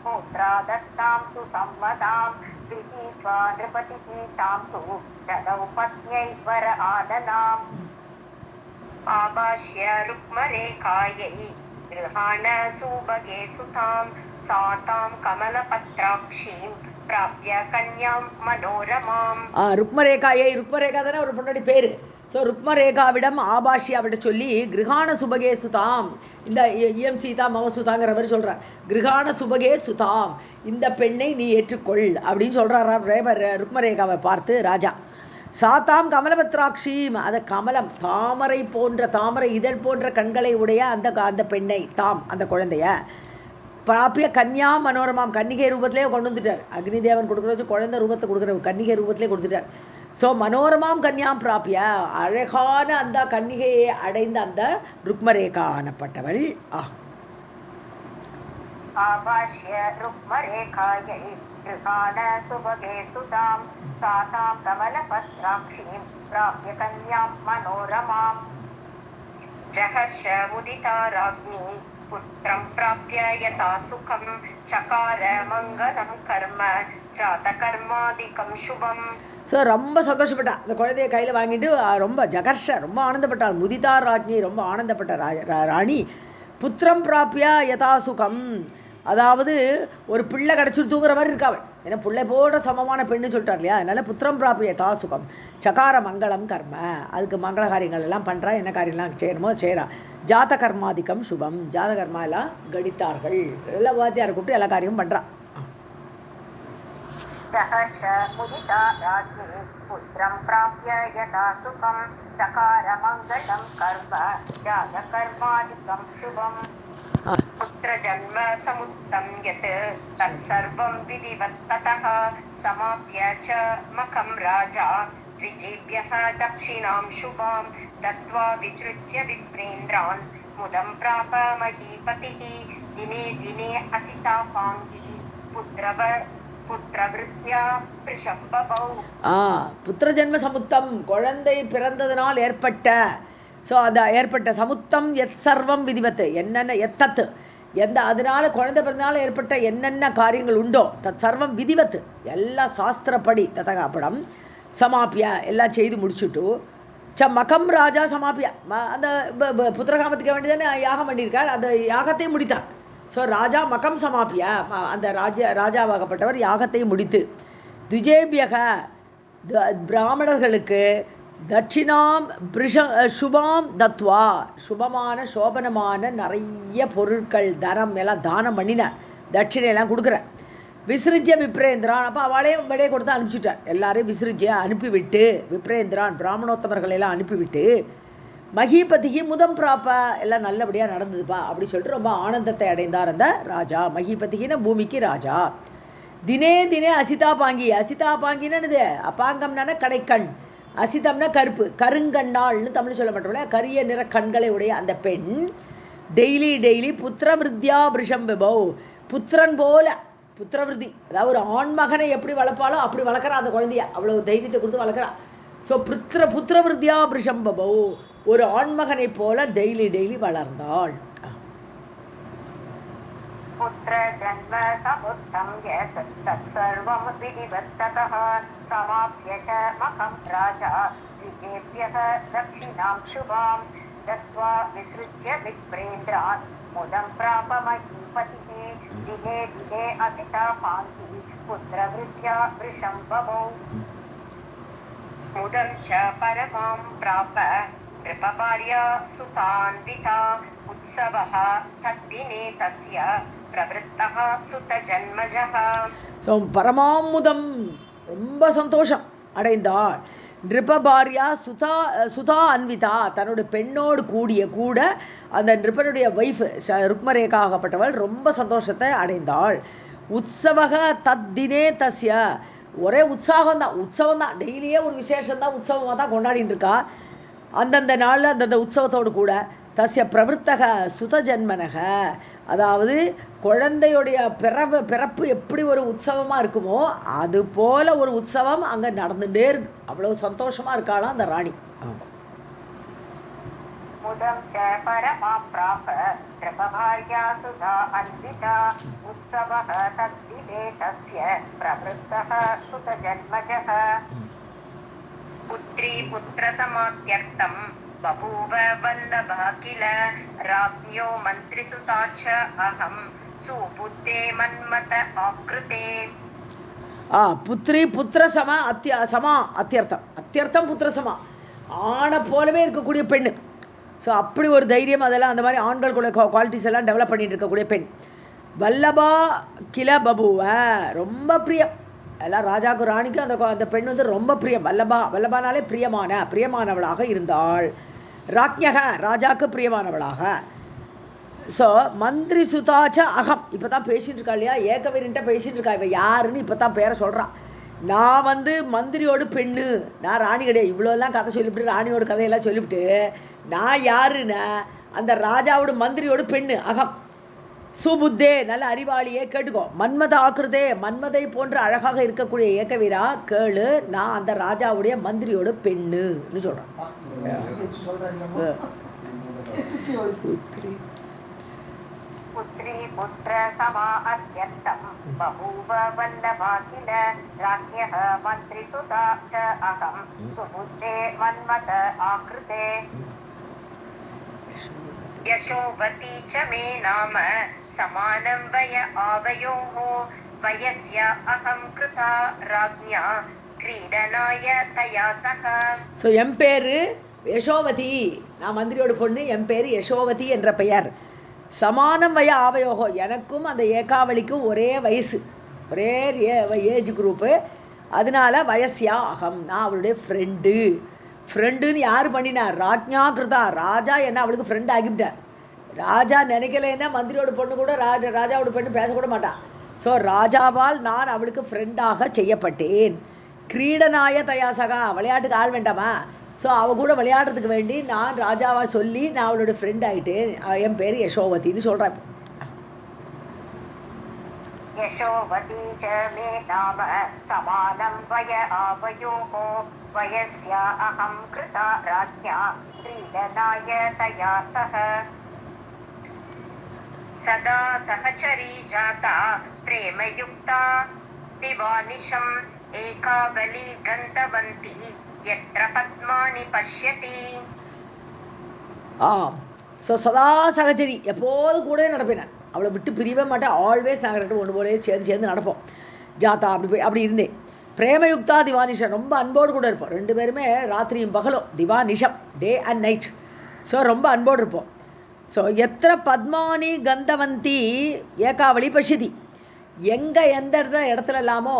पुत्रा दत्तां सुसम्मतां गृहीत्वा नृपतिः तां तु ददौ पत्न्यै वर आननाम्. आभाष्य रुक्मरेखायै गृहाण सुभगे सुतां सा तां कमलपत्राक्षीं प्राप्य कन्यां मनोरमाम्. ருக்மரேகா தானே ஒரு பொண்ணோட பேரு. ஸோ ருக்மரேகாவிடம் ஆபாஷி அவட்ட சொல்லி கிருஹான சுபகே சுதாம், இந்த இயம் சீதா மம சுதாங்கிற மாதிரி சொல்கிறார். கிருஹான சுபகே சுதாம், இந்த பெண்ணை நீ ஏற்றுக்கொள் அப்படின்னு சொல்கிறாராம் ருக்மரேகாவை பார்த்து ராஜா. சாத்தாம் கமலபத்ராட்சியும், அந்த கமலம் தாமரை போன்ற தாமரை இதழ் போன்ற கண்களை உடைய அந்த பெண்ணை தாம் அந்த குழந்தைய பிராப்பிய கன்யா மனோரமாம், கன்னிகை ரூபத்திலே கொண்டு வந்துட்டார். அக்னி தேவன் கொடுக்குற குழந்தை ரூபத்தை கொடுக்குற கன்னிகை ரூபத்திலே கொடுத்துட்டார். ஸோ மனோரமாம் கன்யாம் பிராப்பிய, அழகான அந்த கன்னிகையை அடைந்த அந்த ருக்மரேகா ஆனப்பட்டவள். आभाष्य रुक्मरेखायै गृहाण सुभगे सुतां सा तां कमलपत्राक्षीं प्राप्य कन्यां मनोरमाम्. जहर्ष मुदिता राज्ञी पुत्रं प्राप्य यथा सुखं चकार मङ्गलं कर्म जातकर्मादिकं शुभम्. ஸோ ரொம்ப சந்தோஷப்பட்டா, அந்த குழந்தைய கையில் வாங்கிட்டு ரொம்ப ஜகர்ஷ ரொம்ப ஆனந்தப்பட்டாள். முதிதார் ராஜ்ஞி ரொம்ப ஆனந்தப்பட்ட ராணி. புத்திரம் பிராப்பியா யதா சுகம், அதாவது ஒரு பிள்ளை கிடச்சிட்டு தூங்குற மாதிரி இருக்காவள். ஏன்னா பிள்ளை போட சமமான பெண்ணு சொல்லிட்டார் இல்லையா, அதனால் புத்திரம் பிராப்பிய யதா சுகம் சகார மங்களம் கர்ம, அதுக்கு மங்கள காரியங்கள் எல்லாம் பண்ணுறா, என்ன காரியம்லாம் செய்யணுமோ செய்கிறா. ஜாத கர்மாதிக்கம் சுபம், ஜாத கர்மா எல்லாம் கடித்தார்கள், எல்லாம் வாத்தியாரை கூப்பிட்டு எல்லா காரியமும் பண்ணுறா. सहर्ष मुदिता राज्ञी पुत्रं प्राप्य यथा सुखं चकार मङ्गलं कर्म जातकर्मादिकं शुभम्. पुत्रजन्म समुत्तं यत् तत्सर्वं विधिवत् ततः समाप्य च मखं राजा द्विजेभ्यः दक्षिणां शुभां दत्त्वा विसृज्य विप्रेन्द्रान् मुदं प्राप महीपतिः. दिने दिने असितापाङ्गी புத்திர ஜென்ம சமுத்தம், குழந்தை பிறந்ததனால் ஏற்பட்ட, ஸோ அந்த ஏற்பட்ட சமுத்தம் எத் சர்வம் விதிவத்து, என்னென்ன எத்தத்து எந்த அதனால குழந்தை பிறந்தனால ஏற்பட்ட என்னென்ன காரியங்கள் உண்டோ தத் சர்வம் விதிவத்து, எல்லா சாஸ்திரப்படி ததகாப்படம் சமாப்பியா எல்லாம் செய்து முடிச்சுட்டு மகம் ராஜா சமாப்பியா, அந்த புத்திரகாமத்துக்கு வேண்டியதானே யாகம் பண்ணியிருக்கார், அந்த யாகத்தை முடித்தார். ஸோ ராஜா மகம் சமாப்பிய, அந்த ராஜாவாகப்பட்டவர் யாகத்தை முடித்து, துஜேபியக பிராமணர்களுக்கு தட்சிணாம் சுபாம் தத்வா, சுபமான சோபனமான நிறைய பொருட்கள் தனம் எல்லாம் தானம் பண்ணினார், தட்சிணையெல்லாம் கொடுக்குறார். விசிறிஜ்ய விப்ரேந்திரான், அப்போ அவளே விடையை கொடுத்து அனுப்பிச்சுட்டார். எல்லாரையும் விசிறிஜ்ய அனுப்பிவிட்டு, விப்ரேந்திரான் பிராமணோத்தமர்களை எல்லாம் அனுப்பிவிட்டு, மகிபதிக்கு முதம் பிராப்ப, எல்லாம் நல்லபடியாக நடந்ததுப்பா அப்படி சொல்லிட்டு ரொம்ப ஆனந்தத்தை அடைந்தார் அந்த ராஜா. மகிபதிக்கின பூமிக்கு ராஜா. தினே தினே அசிதா பாங்கி, அசிதா பாங்கின்னு அப்பாங்கம்னா கடைக்கண், அசிதம்னா கருப்பு, கருங்கண்ணாள்னு தமிழ் சொல்ல மாட்டோம்ல, கரிய நிற கண்களை உடைய அந்த பெண் டெய்லி டெய்லி புத்திரவிருத்தியா பிருஷம் விபௌ, புத்திரன் போல புத்திரவிருத்தி, அதாவது ஒரு ஆண்மகனை எப்படி வளர்ப்பாலோ அப்படி வளர்க்குறா அந்த குழந்தைய, அவ்வளோ தைரியத்தை கொடுத்து வளர்க்குறா. ஸோ புத்திரவிருத்தியா பிருஷம் பபௌ, ஒரு ஆண்மகனை போல டெய்லி டெய்லி வளர்ந்தாள். पुत्र जन्म समुत्थं यत् तत्सर्वं विधिवत्ततः समाप्य च मखं राजा द्विजेभ्यः दक्षिणां शुभां दत्त्वा विसृज्य विप्रेन्द्रान् मुदं प्राप महीपतिः दिने दिने असिता पाङ्की पुत्रवृद्ध्या वृषं बभौ मुदं च परमां प्राप नृपभार्या सुतान्विता उत्सवः तद्दिने तस्य प्रवृत्तः सुतजन्मजः. ஸோ பரமாமுதம் ரொம்ப சந்தோஷம் அடைந்தாள். நிருபபாரியா சுதா அன்விதா, தன்னுடைய பெண்ணோடு கூட அந்த நிருபனுடைய ஒய்ஃப் ருக்மரேகா ஆகப்பட்டவள் ரொம்ப சந்தோஷத்தை அடைந்தாள். உற்சவக தத்தினே தஸ்ய, ஒரே உற்சாகம் தான், டெய்லியே ஒரு விசேஷம்தான், உற்சவமாக தான் கொண்டாடிட்டு இருக்கா. அந்தந்த நாளில் அந்தந்த உற்சவத்தோடு கூட தஸ்ய பிரவருத்தக சுதஜன்மனக, அதாவது குழந்தையுடைய பிறப்பு எப்படி ஒரு உற்சவமாக இருக்குமோ அது போல ஒரு உற்சவம் அங்கே நடந்துகிட்டே இருக்கு. அவ்வளோ சந்தோஷமாக இருக்காளாம் அந்த ராணி. मुदं च परमां प्राप नृपभार्या सुधा अन्विता उत्सवः तद्दिने तस्य प्रवृत्तः सुतजन्मजः. पुत्री पुत्रसमात्यर्थं बभूव वल्लभः किल राज्ञो मन्त्रिसुता च अहं सुबुद्धे मन्मथ आकृते. புத்திரி புத்திர அத்தியர்த்தம் புத்திரசமா, ஆணை போலவே இருக்கக்கூடிய பெண்ணு. ஸோ அப்படி ஒரு தைரியம், அதெல்லாம் அந்த மாதிரி ஆண்களுக்குள்ள குவாலிட்டிஸ் எல்லாம் டெவலப் பண்ணிட்டு இருக்கக்கூடிய பெண். வல்லபா கில பபுவ, ரொம்ப பிரியம், எல்லாம் ராஜாவுக்கு ராணிக்கும் அந்த பெண் வந்து ரொம்ப பிரியம். வல்லபானாலே பிரியமானவளாக இருந்தாள். ராஜ்ஞக, ராஜாவுக்கு பிரியமானவளாக. ஸோ மந்திரி சுதாச்ச அகம், இப்போ தான் பேசிகிட்டு இருக்கா இல்லையா, ஏகவீரன்ட்ட பேசிகிட்டு இருக்கா. இவன் யாருன்னு இப்போ தான் பேரை சொல்கிறான். நான் வந்து மந்திரியோடு பெண்ணு, நான் ராணி கிடையாது. இவ்வளோலாம் கதை சொல்லிவிட்டு, ராணியோட கதையெல்லாம் சொல்லிவிட்டு, நான் யாருன்னா அந்த ராஜாவோட மந்திரியோட பெண்ணு அகம். சுபுத்தே, நல்ல அறிவாளியே கேட்டுக்கோ. மன்மத ஆக்கிருதே, மன்மதை போன்ற அழகாக இருக்கக்கூடிய ஏகவீரா கேளு, நான் அந்த ராஜாவுடைய மந்திரியோட பெண்ணுன்னு சொல்கிறேன். पुत्री पुत्र समा अत्यन्तं बभूव वल्लभा किल राज्ञः मन्त्रिसुता च अहं सुबुद्धे मन्मथ आकृते. यशोवती च मे नाम समानं वय आवयोः वयस्य अहं कृता राज्ञा क्रीडनाय तया सह. ஸோ என் பேர் யசோவதி, நான் மந்திரியோட பொண்ணு, என் பேர் யசோவதி என்ற பெயர். சமானம் வய ஆவயோகோ, எனக்கும் அந்த ஏகாவளிக்கும் ஒரே வயசு, ஒரே ஏஜ் குரூப்பு. அதனால வயசியா அகம், நான் அவளுடைய ஃப்ரெண்டுன்னு யார் பண்ணினார்? ராஜ்ஞா கிருதா, ராஜா என்ன அவளுக்கு ஃப்ரெண்ட் ஆகிவிட்டார். ராஜா நினைக்கலைன்னா மந்திரியோட பொண்ணு கூட ராஜாவோட பெண்ணு பேசக்கூட மாட்டான். ஸோ ராஜாவால் நான் அவளுக்கு ஃப்ரெண்டாக செய்யப்பட்டேன். கிரீடனாய தயாசகா, விளையாட்டுக்கு ஆள் வேண்டாமா? ஸோ அவள் கூட விளையாடுறதுக்கு வேண்டி நான் ராஜாவா சொல்லி நான் அவளோட ஃப்ரெண்ட் ஆகிட்டேன். என் பேர் யசோவதின்னு சொல்கிறேன். यशोवती च मे नाम समानं वय आवयोः वयस्या अहं कृता राज्ञा क्रीडनाय तया सह. सदा सहचरी जाता प्रेमयुक्ता दिवानिशम् एकावली गन्तवन्ती यत्र पद्मानि पश्यति. ஸோ சதா சகச்சரி, எப்போது கூட நடப்பேன் நான், அவளை விட்டு பிரியவே மாட்டேன். ஆல்வேஸ் நாங்கள் ரெண்டு ஒன்று போலே சேர்ந்து நடப்போம். ஜாத்தா அப்படி இருந்தேன். பிரேமயுக்தா திவானிஷம், ரொம்ப அன்போடு கூட இருப்போம். ரெண்டு பேருமே ராத்திரியும் பகலும், திவானிஷம், டே அண்ட் நைட். ஸோ ரொம்ப அன்போடு இருப்போம். ஸோ எத்திர பத்மானி கந்தவந்தி ஏகாவளி பசிதி, எங்கே எந்த இடத்துல இல்லாமோ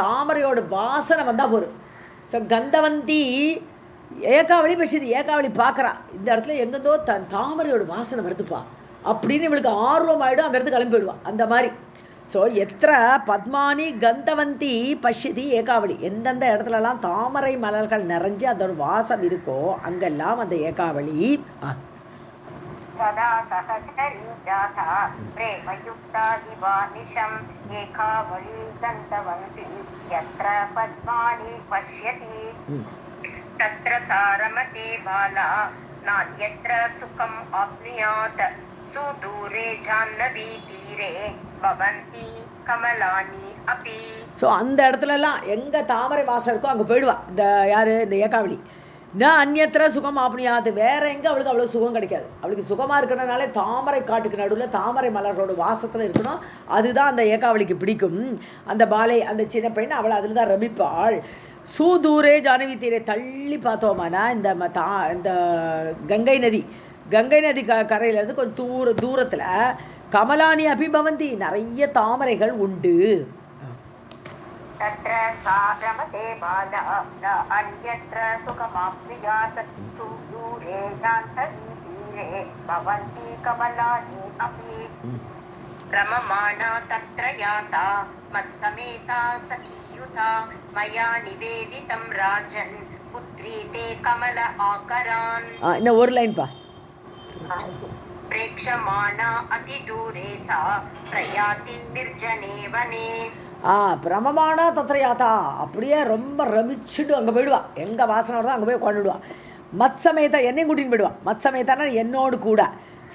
தாமரையோட வாசனை வந்தால் போகும். ஸோ கந்தவந்தி ஏகாவளி பசிதி, ஏகாவளி பார்க்குறா, இந்த இடத்துல எங்கேருந்தோ தாமரையோட வாசனை வருதுப்பா அப்படின்னு இவளுக்கு ஆர்வம் ஆகிடும், அந்த இடத்துக்கு கிளம்பி விடுவாள். அந்த மாதிரி. ஸோ எத்திர பத்மானி கந்தவந்தி பஷ்யதி ஏகாவளி, எந்தெந்த இடத்துலலாம் தாமரை மலர்கள் நிறைஞ்சு அதோட வாசம் இருக்கோ அங்கெல்லாம் அந்த ஏகாவளி. சதா சஹசரி ஜாதா பிரேமயுக்தா திவானிஷம் ஏகாவளி கந்தவந்தி யத்ர பத்மானி பஷ்யதி தத்ர சாரமதே பாலா நான்யத்ர சுகம் ஆப்னுயாத் சுதூரே ஜாஹ்னவி தீரே பவந்தி கமலானி அபி. ஸோ அந்த இடத்துலலாம் எங்கே தாமரை வாசம் இருக்கோ அங்கே போயிடுவா இந்த யார், இந்த ஏகாவளி. நான் அந்நியத்திர சுகம் ஆப்னியாது, வேறு எங்கே அவளுக்கு அவ்வளோ சுகம் கிடைக்காது. அவளுக்கு சுகமாக இருக்கிறதுனால தாமரை காட்டுக்கு நடுவில் தாமரை மலர்களோட வாசத்தில் இருக்கணும், அதுதான் அந்த ஏகாவளிக்கு பிடிக்கும். அந்த பாலை, அந்த சின்ன பையன், அவளை அதில் தான் ரமிப்பாள். சூதூரே ஜானவி தீரே, தள்ளி பார்த்தோமானா இந்த கங்கை நதி கரையிலேருந்து கொஞ்சம் தூரத்தில் கமலானி அபிபவந்தி, நிறைய தாமரைகள் உண்டு. தத்ர சாரமதே பாலா அன்யத்ர சுகமாப்னுயாத் சுதூரே ஜாஹ்னவி தீரே பவந்தி கமலானி அபி. ரமமாணா தத்ர யாதா மத்சமேதா சகியுதா மயா நிவேதிதம் ராஜன் புத்ரி தே கமல ஆகரான். இன்னும் ஒரு லைன் பா. பிரேக்ஷமாணா அதிதூரே சா பிரயாதி நிர்ஜனே வனே. பிரமமானா தத்ரயாத்தா, அப்படியே ரொம்ப ரமிச்சுட்டு அங்கே போயிடுவா, எங்கே வாசனை வருதோ அங்கே போய் கொண்டுடுவா. மத்சமேதா, என்னையும் கூட்டின்னு போயிடுவா. மத்சமேதானா என்னோடு கூட,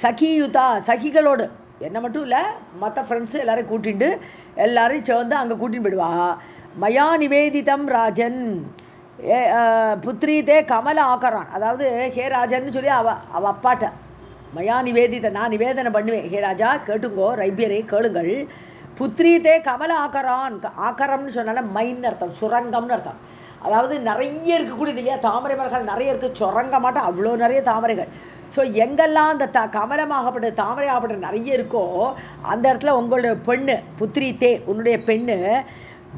சகியுதா சகிகளோடு, என்னை மட்டும் இல்லை மற்ற ஃப்ரெண்ட்ஸு எல்லோரையும் கூட்டிகிட்டு எல்லோரையும் சேர்ந்து அங்கே கூட்டின்னு போயிடுவா. மயா நிவேதிதம் ராஜன் புத்ரீதே கமல ஆக்கரான், அதாவது ஹே ராஜன்னு சொல்லி அவ அப்பாட்ட மயா நிவேதித, நான் நிவேதனை பண்ணுவேன், ஹே ராஜா கேட்டுங்கோ, ரைபியரே கேளுங்கள், புத்ரீதே கமல ஆக்கரான். ஆக்கரம்னு சொன்னால மைன்னு அர்த்தம், சுரங்கம்னு அர்த்தம். அதாவது நிறைய இருக்கக்கூடியது இல்லையா, தாமரை மலர்கள் நிறைய இருக்குது, சுரங்க மாட்டோம் அவ்வளோ நிறைய தாமரைகள். ஸோ எங்கெல்லாம் அந்த கமலமாகப்பட்ட தாமரை ஆகப்பட்ட நிறைய இருக்கோ அந்த இடத்துல உங்களுடைய பெண்ணு புத்ரீதே, உன்னுடைய பெண்ணு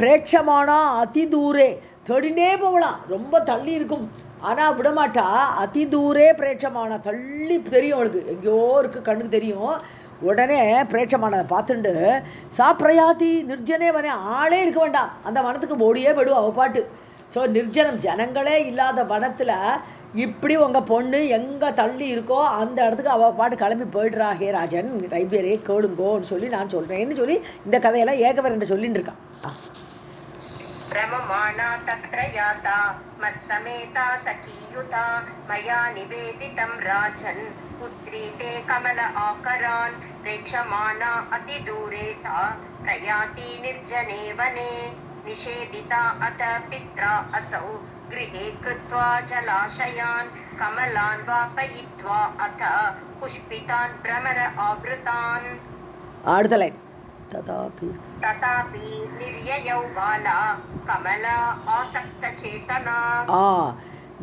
பிரேட்சமானா அதிதூரே, தேடினே போகலாம், ரொம்ப தள்ளி இருக்கும் ஆனால் விடமாட்டா. அதிதூரே பிரேட்சமானா, தள்ளி தெரியும் அவளுக்கு, எங்கேயோ இருக்குது, கண்ணுக்கு தெரியும். உடனே பிரேட்சமானதை பார்த்துட்டு சாப்பிரையாதி நிர்ஜனே வனே, ஆளே இருக்க வேண்டாம், அந்த வனத்துக்கு ஓடியே போயிடுவோம் அவள் பாட்டு. ஸோ நிர்ஜனம், ஜனங்களே இல்லாத வனத்தில் இப்படி உங்கள் பொண்ணு எங்கே தள்ளி இருக்கோ அந்த இடத்துக்கு அவள் பாட்டு கிளம்பி போயிடுறா, ஹே ராஜன் ரைபியரே கேளுங்கோன்னு சொல்லி நான் சொல்கிறேன்னு சொல்லி இந்த கதையெல்லாம் ஏகவரன் சொல்லிட்டு இருக்கான். பிரமமாணா தத்ர யாதா மத்சமேதா சகியுதா மயா நிவேதிதம் ராஜன் புத்ரி தே கமல ஆகரான் பிரேக்ஷமாணா அதிதூரே சா பிரயாதி நிர்ஜனே வனே நிஷேதிதா அத பித்ரா அசௌ கிருஹே கிருத்வா ஜலாஷயான் கமலான் வாபயித்வா அத புஷ்பிதான் பிரமர ஆவ்ருதான். அடுத்த லைன். ததாபி நிர்யயௌ பாலா கமலா ஆசக்த சேதனா.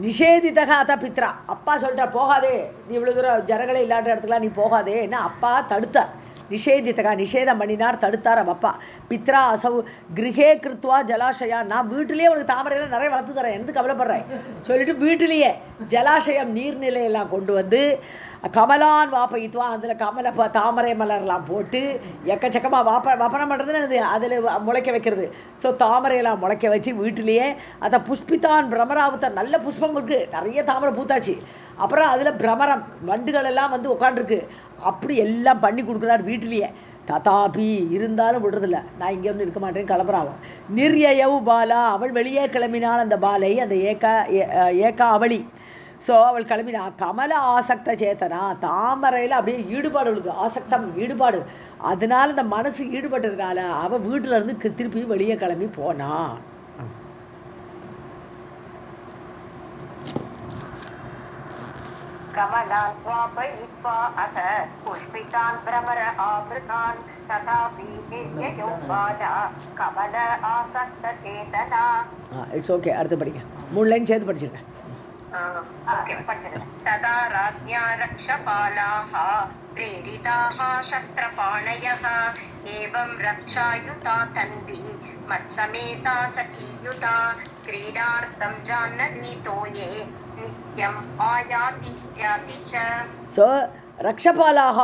நிஷேதிதக அத பித்ரா, அப்பா சொல்லிட்டா போகாதே, நீ இவ்வளோ தூரம் ஜனங்களே இல்லாத இடத்துக்குலாம் நீ போகாதே என்ன அப்பா தடுத்தார். நிஷேதித்தகா, நிஷேதம் பண்ணினார், தடுத்தார் அவ அப்பா. பித்ரா அசவு கிரகே கிருத்வா ஜலாஷயா, நான் வீட்டிலேயே உனக்கு தாமரையெல்லாம் நிறைய வளர்த்து தரேன், எந்த கவலைப்படுறேன் சொல்லிட்டு வீட்டிலேயே ஜலாஷயம் நீர்நிலையெல்லாம் கொண்டு வந்து கமலான் வாப்பயித்வா, அதில் தாமரை மலர்லாம் போட்டு எக்கச்சக்கமாக வப்பனம் பண்ணுறதுன்னு அதில் முளைக்க வைக்கிறது. ஸோ தாமரையெல்லாம் முளைக்க வச்சு வீட்டிலேயே அதை புஷ்பித்தான் பிரமராவுத்தான், நல்ல புஷ்பம் இருக்குது, நிறைய தாமரை பூத்தாச்சு. அப்புறம் அதில் பிரமரம் வண்டுகள் எல்லாம் வந்து உட்காண்டிருக்கு, அப்படி எல்லாம் பண்ணி கொடுக்குறாரு வீட்டிலேயே. ததாபி இருந்தாலும் விடுறதில்ல, நான் இங்கே ஒன்று இருக்க மாட்டேன்னு கிளம்புறாவும். நிர்யயவு பாலா, அவள் வெளியே கிளம்பினாள் அந்த பாலை, அந்த ஏகா அவளி. ஸோ அவள் கிளம்பினா கமல ஆசக்த சேத்தனா, தாமரையில் அப்படியே ஈடுபாடு அவளுக்கு, ஆசக்தம் ஈடுபாடு, அதனால இந்த மனசு ஈடுபட்டதுனால அவள் வீட்டிலேருந்து திருப்பி வெளியே கிளம்பி போனா. கமலான் வாபயித்வா அத புஷ்பிதான் பிரமர ஆவ்ருதான் तथापि निर्ययो बाला कमल आसक्त चेतना. It's okay. அடுத்து படிங்க. 3 லைன் சேர்த்து படிச்சிருக்கேன். तदा राज्ञा रक्षपालाः प्रेरिताः शस्त्रपाणयः एवं रक्षायुता तन्वी मत्समेता सखीयुता क्रीडार्थं जाह्नवीतोये नित्यम् आयाति च. ஸோ ரக்ஷபாலாக,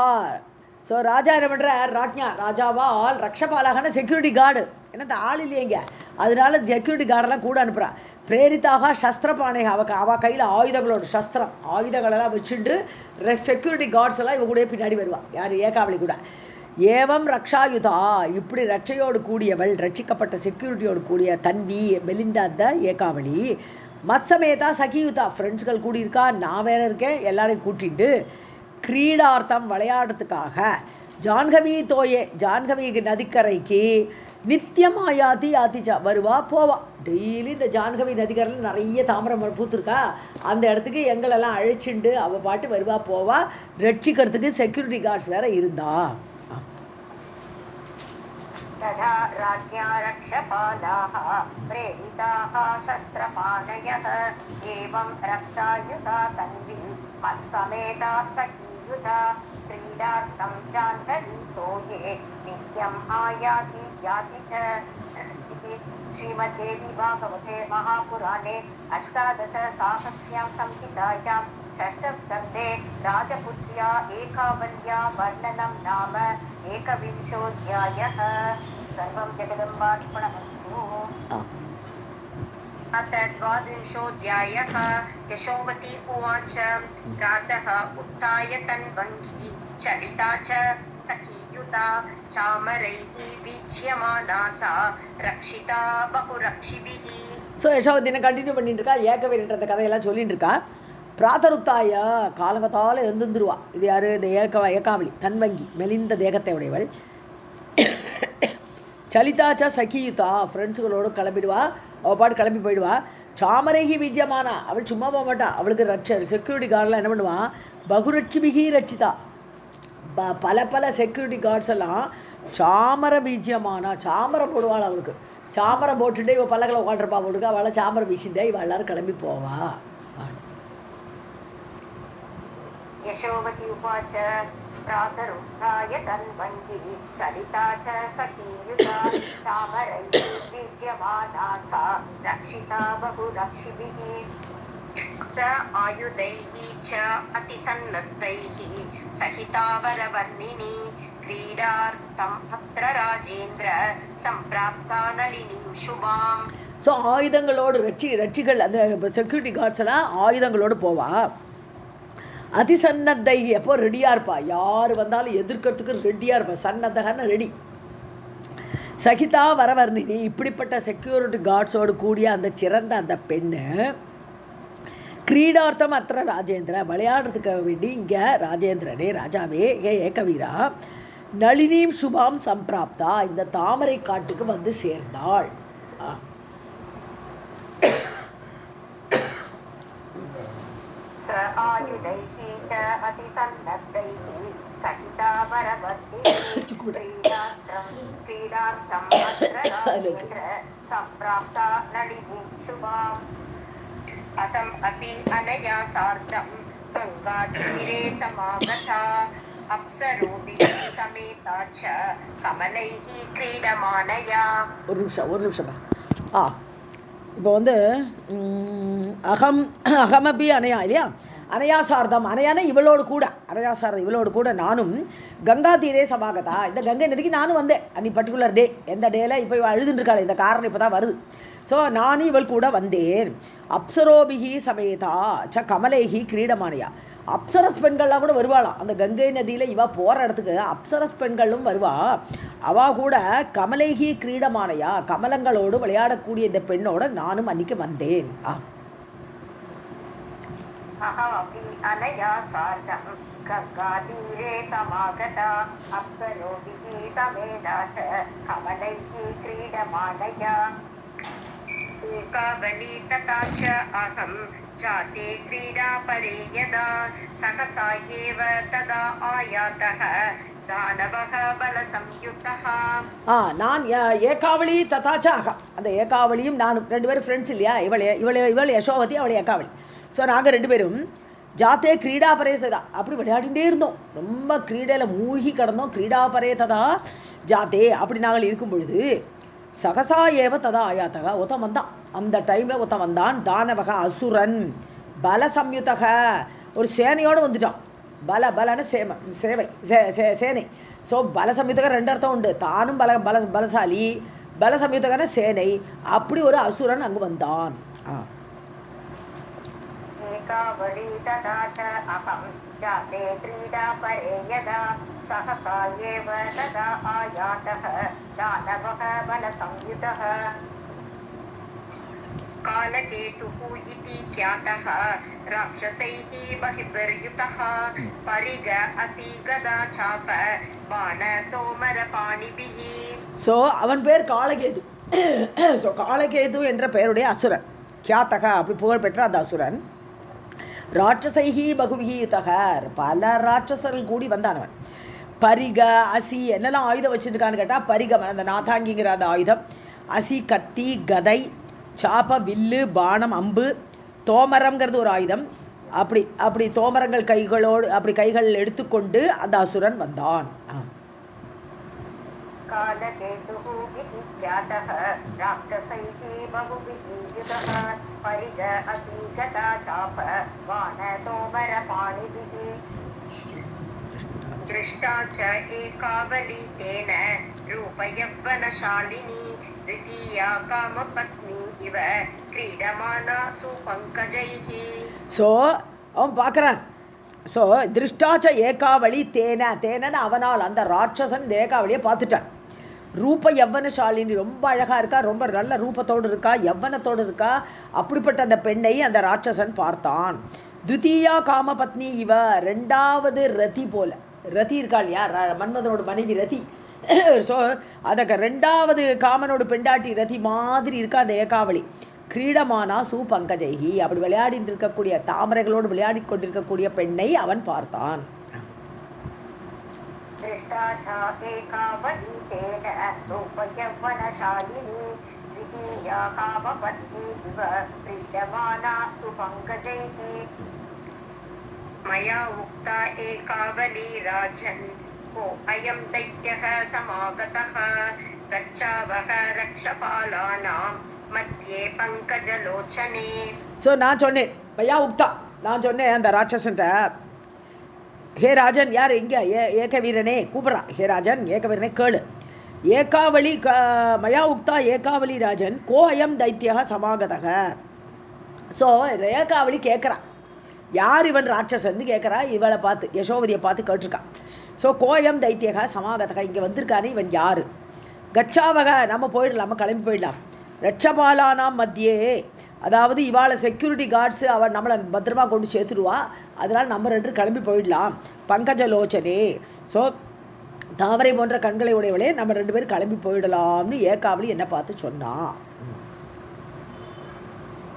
ஸோ ராஜா என்ன பண்ணுறார், ராஜ்ஞா ராஜாவால் ரக்ஷபாலாகன செக்யூரிட்டி கார்டு, ஏன்னா இந்த ஆள் இல்லையங்க, அதனால செக்யூரிட்டி கார்டெல்லாம் கூட அனுப்புகிறா. பிரேரித்தாக சஸ்திரபானைக, அவள் கையில் ஆயுதங்களோட சஸ்திரம் ஆயுதங்களெல்லாம் வச்சுட்டு செக்யூரிட்டி கார்ட்ஸ் எல்லாம் இவ கூட பின்னாடி வருவாள். யார், ஏகாவளி கூட. ஏவம் ரக்ஷாயுதா, இப்படி ரட்சையோடு கூடியவள், ரட்சிக்கப்பட்ட செக்யூரிட்டியோடு கூடிய தன்வி மெலிந்த அந்த ஏகாவளி. மத்சமேதா சகியுதா, ஃப்ரெண்ட்ஸ்கள் கூடியிருக்கா, நான் வேற இருக்கேன், எல்லாரையும் கூட்டிட்டு கிரீடார்த்தம் விளையாடுறதுக்காக ஜான்கவி தோயே, ஜான்கவி நதிக்கரைக்கு நித்தியம் ஆயாதி ஆத்திச்சா, வருவா போவா. டெய்லி இந்த ஜான்கவி நதிக்கரையில் நிறைய தாமரை பூத்துருக்கா, அந்த இடத்துக்கு எங்களெல்லாம் அழைச்சிண்டு அவள் பாட்டு வருவா போவா. ரட்சிக்கிறதுக்கு செக்யூரிட்டி கார்ட்ஸ் வேற இருந்தா. तदा राज्ञा रक्षपालाः प्रेरिताः शस्त्रपाणयः एवं रक्षायुता तन्वी मत्समेता सखीयुता क्रीडार्थं जाह्नवीतोये नित्यम् आयाति याति च. श्रीमद्देवी भागवते महापुराणे 18 संहितायां षष्ठस्कन्धे राजपुत्र्या एकावल्या वर्णनं नाम 21 सर्वं जगदम्बार्पणमस्तु. अथ 12 यशोमती उवाच प्रातः उत्थाय तन्वङ्गी चलिता च सखीयुता चामरैः वीक्ष्यमाना सा रक्षिता बहुरक्षिभिः. ஸோ யசோவதினை கண்டினியூ பண்ணிட்டு இருக்கா, ஏகவீரன்ற அந்த கதையெல்லாம் சொல்லிட்டு இருக்கா. பிராத்தருத்தாய, காலங்கத்தால் எழுந்துருவா. இது யார், இந்த ஏகாவளி தன்வங்கி மெலிந்த தேகத்தை உடையவள். சலிதாச்சா சகியுதா, ஃப்ரெண்ட்ஸுகளோடு கிளம்பிடுவா, அவள் பாட்டு கிளம்பி போயிடுவா. சாமரேகி விஜயமானா, அவள் சும்மா போக மாட்டான், அவளுக்கு செக்யூரிட்டி கார்டெலாம் என்ன பண்ணுவான், பகுரட்சிபிகி ரட்சிதா, பல செக்யூரிட்டி கார்ட்ஸ் எல்லாம் சாமர பீஜ்யமானா, சாமரம் போடுவாள் அவளுக்கு. சாமரம் போட்டுட்டு இவள் பல்லக்கில் உட்காந்துருப்பா, அவளுக்கு அவளை சாமரம் வீசிட்டு இவள் எல்லாரும் கிளம்பி போவா. यशोमती उवाच प्रातरुत्थाय तन्वङ्गी चलिता च सखीयुता चामरैः वीक्ष्यमाना सा रक्षिता बहुरक्षिभिः. स आयुधैः च अतिसन्नद्धैः सहिता वरवर्णिनी क्रीडार्थम् अत्र राजेन्द्र सम्प्राप्ता नलिनीं शुभाम्. ஸோ ஆயுதங்களோடு ரட்சிகள் அந்த செக்யூரிட்டி கார்ட்ஸ் எல்லாம் ஆயுதங்களோடு போவா. அதிசன்னத்தை, எப்போ ரெடியாக இருப்பா, யார் வந்தாலும் எதிர்க்கிறதுக்கு ரெடியாக இருப்பா. சன்னத்தகன்னு ரெடி. சகிதா வரவர்ணினி, இப்படிப்பட்ட செக்யூரிட்டி கார்ட்ஸோடு கூடிய அந்த சிறந்த அந்த பெண்ணு கிரீடார்த்தம் அத்த ராஜேந்திர, விளையாடுறதுக்கு வேண்டி இங்கே ராஜேந்திரனே, ராஜாவே, ஏகவீரா, நளினீம் சுபாம் சம்பிராப்தா, இந்த தாமரை காட்டுக்கு வந்து சேர்ந்தாள். आयुधैः च अतिसन्नद्धैः सहिता वरवर्तिनी क्रीडार्थम् अत्र राजेन्द्र सम्प्राप्ता नलिनीं शुभाम्. अतम् अपि अनया सार्धं गङ्गातीरे समागता अप्सरोभिः समेता च कमलैः क्रीडमानया. ஒரு நிமிஷம் இப்போ வந்து அகமபி அணையா இல்லையா, அணையா சாரதம், அணையான இவளோடு கூட, அணையா சாரதம் இவளோடு கூட நானும் கங்கா தீரே சமாகதா, இந்த கங்கை நதிக்கு நானும் வந்தேன். அன்னி பர்டிகுலர் டே, எந்த டேல இப்போ இவள் அழுதுன்றிருக்காள், இந்த காரணம் இப்போ தான் வருது. ஸோ நானும் இவள் கூட வந்தேன். அப்சரோபிகி சமேதா ச கமலேஹி கிரீடமானியா, அப்சரஸ் பெண்கள்லாம் கூட வருவாளாம் அந்த கங்கை நதியில். இவ போகிற இடத்துக்கு அப்சரஸ் பெண்களும் வருவா. அவள் கூட கமலேஹி கிரீடமானையா, கமலங்களோடு விளையாடக்கூடிய இந்த பெண்ணோட நானும் அன்னைக்கு வந்தேன். जाते क्रीडा परे यदा सहसा एव तदा आयातः दानवः बलसंयुतः நான் ஏகாவளி ததாச்சாக, அந்த ஏகாவளியும் நானும் ரெண்டு பேரும் ஃப்ரெண்ட்ஸ் இல்லையா, இவள் யசோவதி, அவள் ஏகாவளி. ஸோ நாங்கள் ரெண்டு பேரும் ஜாத்தே கிரீடா பரேசதா அப்படி விளையாடிகிட்டே இருந்தோம். ரொம்ப கிரீடையில் மூழ்கி கிடந்தோம். கிரீடா பரேததா ஜாத்தே அப்படி நாங்கள் இருக்கும் பொழுது சகசா ஏவ ததா ஆயாத்தக ஒருத்தன் வந்தான். அந்த டைமில் ஒருத்தன் வந்தான். தானவக அசுரன் பலசம்யுதக ஒரு சேனையோடு வந்துட்டான். பலன்னு சேனை. ஸோ பலசம்யுதக ரெண்டு அர்த்தம் உண்டு. தானும் பலசாலி, பலசம்யுதகன சேனை. அப்படி ஒரு அசுரன் அங்கு வந்தான். ஏகாவளி ததா ச அஹம் ஜாதே க்ரீடா பரே யதா சஹசா ஏவ ததா ஆயாதஹ தானவஹ பலசம்யுதஹ कालकेतुः इति ख्यातः राक्षसैः बहिर्युतः परिग असि गदा चाप बाण तोमर पाणिभिः. ஸோ அவன் பேர் காலகேது. ஸோ காலகேது என்ற பெயருடைய அசுரன், கியாத்தக அப்படி புகழ்பெற்ற அந்த அசுரன். ராட்சசைஹி பகுவியுதக பல ராட்சசர்கள் கூடி வந்தானவன். பரிக அசி என்னெல்லாம் ஆயுதம் வச்சுருக்கான்னு கேட்டால் பரிகம் அந்த நாதாங்கிங்கிற அந்த ஆயுதம், அசி கத்தி கதை, சாப்ப வில்லு பானம் அம்பு, தோமரம்ங்கிறது ஒரு ஆயுதம். அப்படி தோமரங்கள் கைகளோடு அப்படி கைகள் எடுத்துக்கொண்டு அந்த அசுரன் வந்தான். कालकेतुः इति ख्यातः राक्षसैः बहुभिः युतः परिग असि गदा चाप बाण तोमर पाणिभिः दृष्टा च एकावली तेन रूपयौवनशालिनी द्वितीया कामपत्नी इव क्रीडमाना सुपङ्कजैः. ஸோ அவன் பார்க்குறான். ஸோ திருஷ்டாச்ச ஏகாவளி தேனன்னு அவனால் அந்த ராட்சசன் ஏகாவளியை பார்த்துட்டான். ரூப யவ்வனசாலினி ரொம்ப அழகாக இருக்கா, ரொம்ப நல்ல ரூபத்தோடு இருக்கா, யவ்வனத்தோடு இருக்கா. அப்படிப்பட்ட அந்த பெண்ணை அந்த ராட்சசன் பார்த்தான். துதியா காமபத்னி இவ ரெண்டாவது ரதி போல, ரதி இருக்காள் யார் மன்மதனோட மனைவி ரதி. ஸோ அதுக்கு ரெண்டாவது காமனோட பெண்டாட்டி ரதி மாதிரி இருக்கா அந்த ஏகாவளி. கிரீடமானா சூபங்கஜைகி அப்படி விளையாடிட்டு இருக்கக்கூடிய தாமரைகளோடு விளையாடி கொண்டிருக்கக்கூடிய பெண்ணை அவன் பார்த்தான். மயா உக்தா ஏகாவலி ராஜன் को अयं दैत्यः समागतः गच्छावः रक्षपालानां मध्ये पङ्कजलोचने. ஸோ நான் சொன்னேன் பையா உக்தா, நான் சொன்னேன் அந்த ராட்சசன்ட்ட, ஹே ராஜன் யார் இங்கே ஏகவீரனே கூப்பிட்றான். ஹே ராஜன் ஏகவீரனே கேளு, ஏகாவளி மயா உக்தா ஏகாவளி ராஜன் கோ அயம் தைத்தியா சமாகதக. ஸோ ஏகாவளி கேட்குறான் யார் இவன் ராட்சசன்னு கேட்குறா. இவளை பார்த்து யசோவதியை பார்த்து கேட்டிருக்கான். ஸோ கோயம் தைத்தியகா சமாகதகா இங்கே வந்திருக்கானே இவன் யார். கச்சாவக நம்ம போயிடலாம், நம்ம கிளம்பி போயிடலாம். ரட்சபாலானாம் மத்தியே அதாவது இவாளை செக்யூரிட்டி கார்ட்ஸு அவள் நம்மளை பத்திரமா கொண்டு சேர்த்துடுவா. அதனால் நம்ம ரெண்டு கிளம்பி போயிடலாம். பங்கஜலோச்சனே ஸோ தாவரை போன்ற கண்களை உடையவளே நம்ம ரெண்டு பேரும் கிளம்பி போயிடலாம்னு ஏகாவளி என்னை பார்த்து சொன்னான்.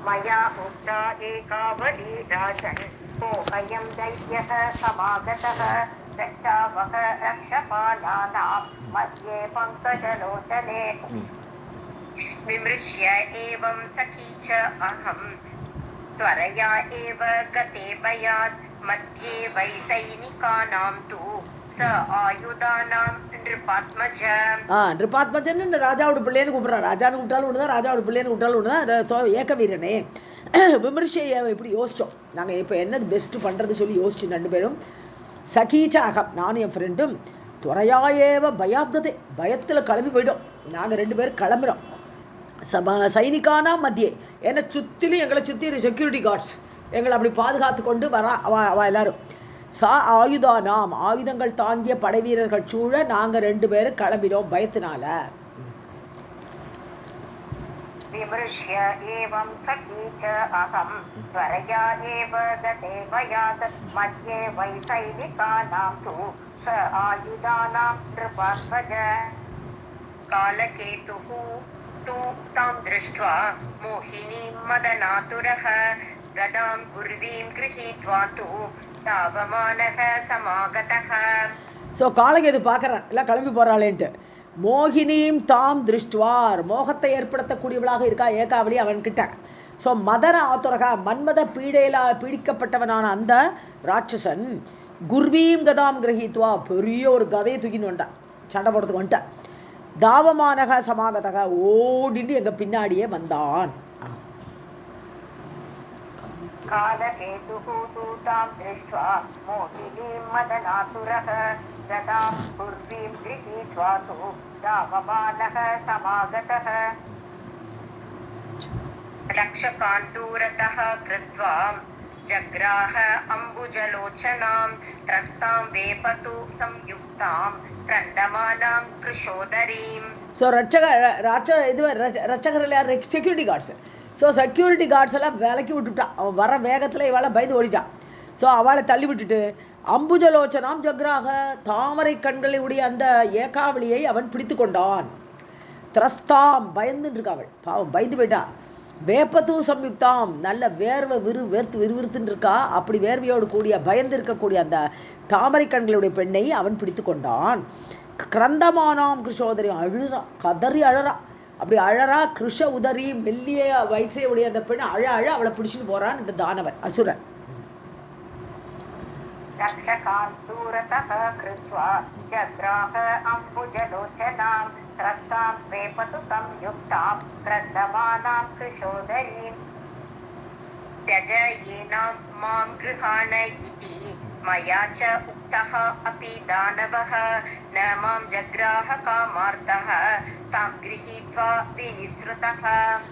मया उक्ता एकावली राजन् को अयं दैत्यः समागतः गच्छावः रक्षपालानां मध्ये पङ्कजलोचने. विमृश्य एवं सखी च अहं त्वरया एव गते भयात् मध्ये वै सैनिकानां तु स आयुधानां நிருபாத்மஜ. நிருபாத்மஜன்னு ராஜாவோட பிள்ளைன்னு கூப்பிட்றான். ராஜான்னு கூப்பிட்டாலும் ஒன்று தான், ராஜாவோட பிள்ளைன்னு கூப்பிட்டாலும் ஒன்று தான். ஸோ ஏகவீரனே விமர்சையை இப்படி யோசித்தோம். நாங்கள் இப்போ என்னது பெஸ்ட்டு பண்ணுறது சொல்லி யோசிச்சு ரெண்டு பேரும் சகீச்ச அகம் நானும் என் ஃப்ரெண்டும் துறையாயேவ பயாத்ததே பயத்தில் கிளம்பி போயிட்டோம். நாங்கள் ரெண்டு பேரும் கிளம்புறோம். சைனிக்கானா மத்தியே என்னை சுற்றிலும் எங்களை சுற்றி செக்யூரிட்டி கார்ட்ஸ் எங்களை அப்படி பாதுகாத்து கொண்டு வரா அவ எல்லாரும். சா ஆயுதானாம் ஆயுதங்கள் தாங்கிய படை வீரர்கள் சூழ நாங்கள் ரெண்டு பேரும் கிளம்பினோம் பயத்தினால. विमृश्य एवं सखी च अहं त्वरया एव गते भयात् मध्ये वै सैनिकानां तु स आयुधानां नृपात्मज. कालकेतुः तु तां दृष्ट्वा मोहिनीं मदनातुरः गदां गुर्वीं गृहीत्वा तु तावमानः समागतः. ஸோ காலகேது பார்க்குறான் எல்லாம் கிளம்பி போகிறாளேன்ட்டு. மோகினியும் தாம் திருஷ்டுவார், மோகத்தை ஏற்படுத்தக்கூடியவளாக இருக்கா ஏகாவளி அவன்கிட்ட. ஸோ மதன ஆத்துரகா, மன்மத பீடிக்கப்பட்டவனான அந்த ராட்சசன் குர்வீம் கதாம் கிரகித்வா, பெரிய ஒரு கதையை தூக்கின்னு வந்துட்டான், சண்டை போடுறதுக்கு வந்துட்டான். தாவமானக சமாகதக, ஓடிட்டு எங்கள் பின்னாடியே வந்தான். कालकेतुः दूतां दृष्ट्वा मोहिनीं मदनातुरः गदां पूर्वीं गृहीत्वा तु दावमानः समागतः रक्षकान् दूरतः कृत्वा जग्राह अम्बुजलोचनां त्रस्तां वेपतु संयुक्तां क्रन्दमानां कृशोदरीम्. ஸோ ரட்சகரில் யார்? Security cards. So security cards எல்லாம் விலக்கி விட்டுட்டான். அவன் வர வேகத்தில் இவாளை பயந்து ஓடிட்டான். ஸோ அவளை தள்ளி விட்டுட்டு அம்புஜலோச்சனாம் ஜக்ராக, தாமரை கண்களுடைய அந்த ஏகாவளியை அவன் பிடித்து கொண்டான். திரஸ்தாம், பயந்துட்டு இருக்கா அவள், பாவம் பயந்து போயிட்டா. வேப்பத்து சம்யுக்தாம், நல்ல வேர்வை வேர்த்து விறுவிறுத்துன்னு இருக்கா. அப்படி வேர்வையோடு கூடிய பயந்து இருக்கக்கூடிய அந்த தாமரை கண்களுடைய பெண்ணை அவன் பிடித்து கொண்டான். கிரந்தமானாம் கிருஷோதரி, அழுறா, கதறி அழறா. அப்படி அழறா. கிருஷ உதரி, மெல்லிய வயிற்றையுடைய அந்த பெண் அழ அவளை பிடிச்சிட்டு போறான் இந்த தானவன் அசுரன். रक्षकान् दूरतः कृत्वा जग्राह अम्बुजलोचनां त्रस्तां वेपतु संयुक्तां क्रन्दमानां कृशोदरीम्. त्यजयेनां मां गृहाण इति मया च उक्तः अपि दानवः न मां जग्राह कामार्तः तां गृहीत्वा विनिसृतः.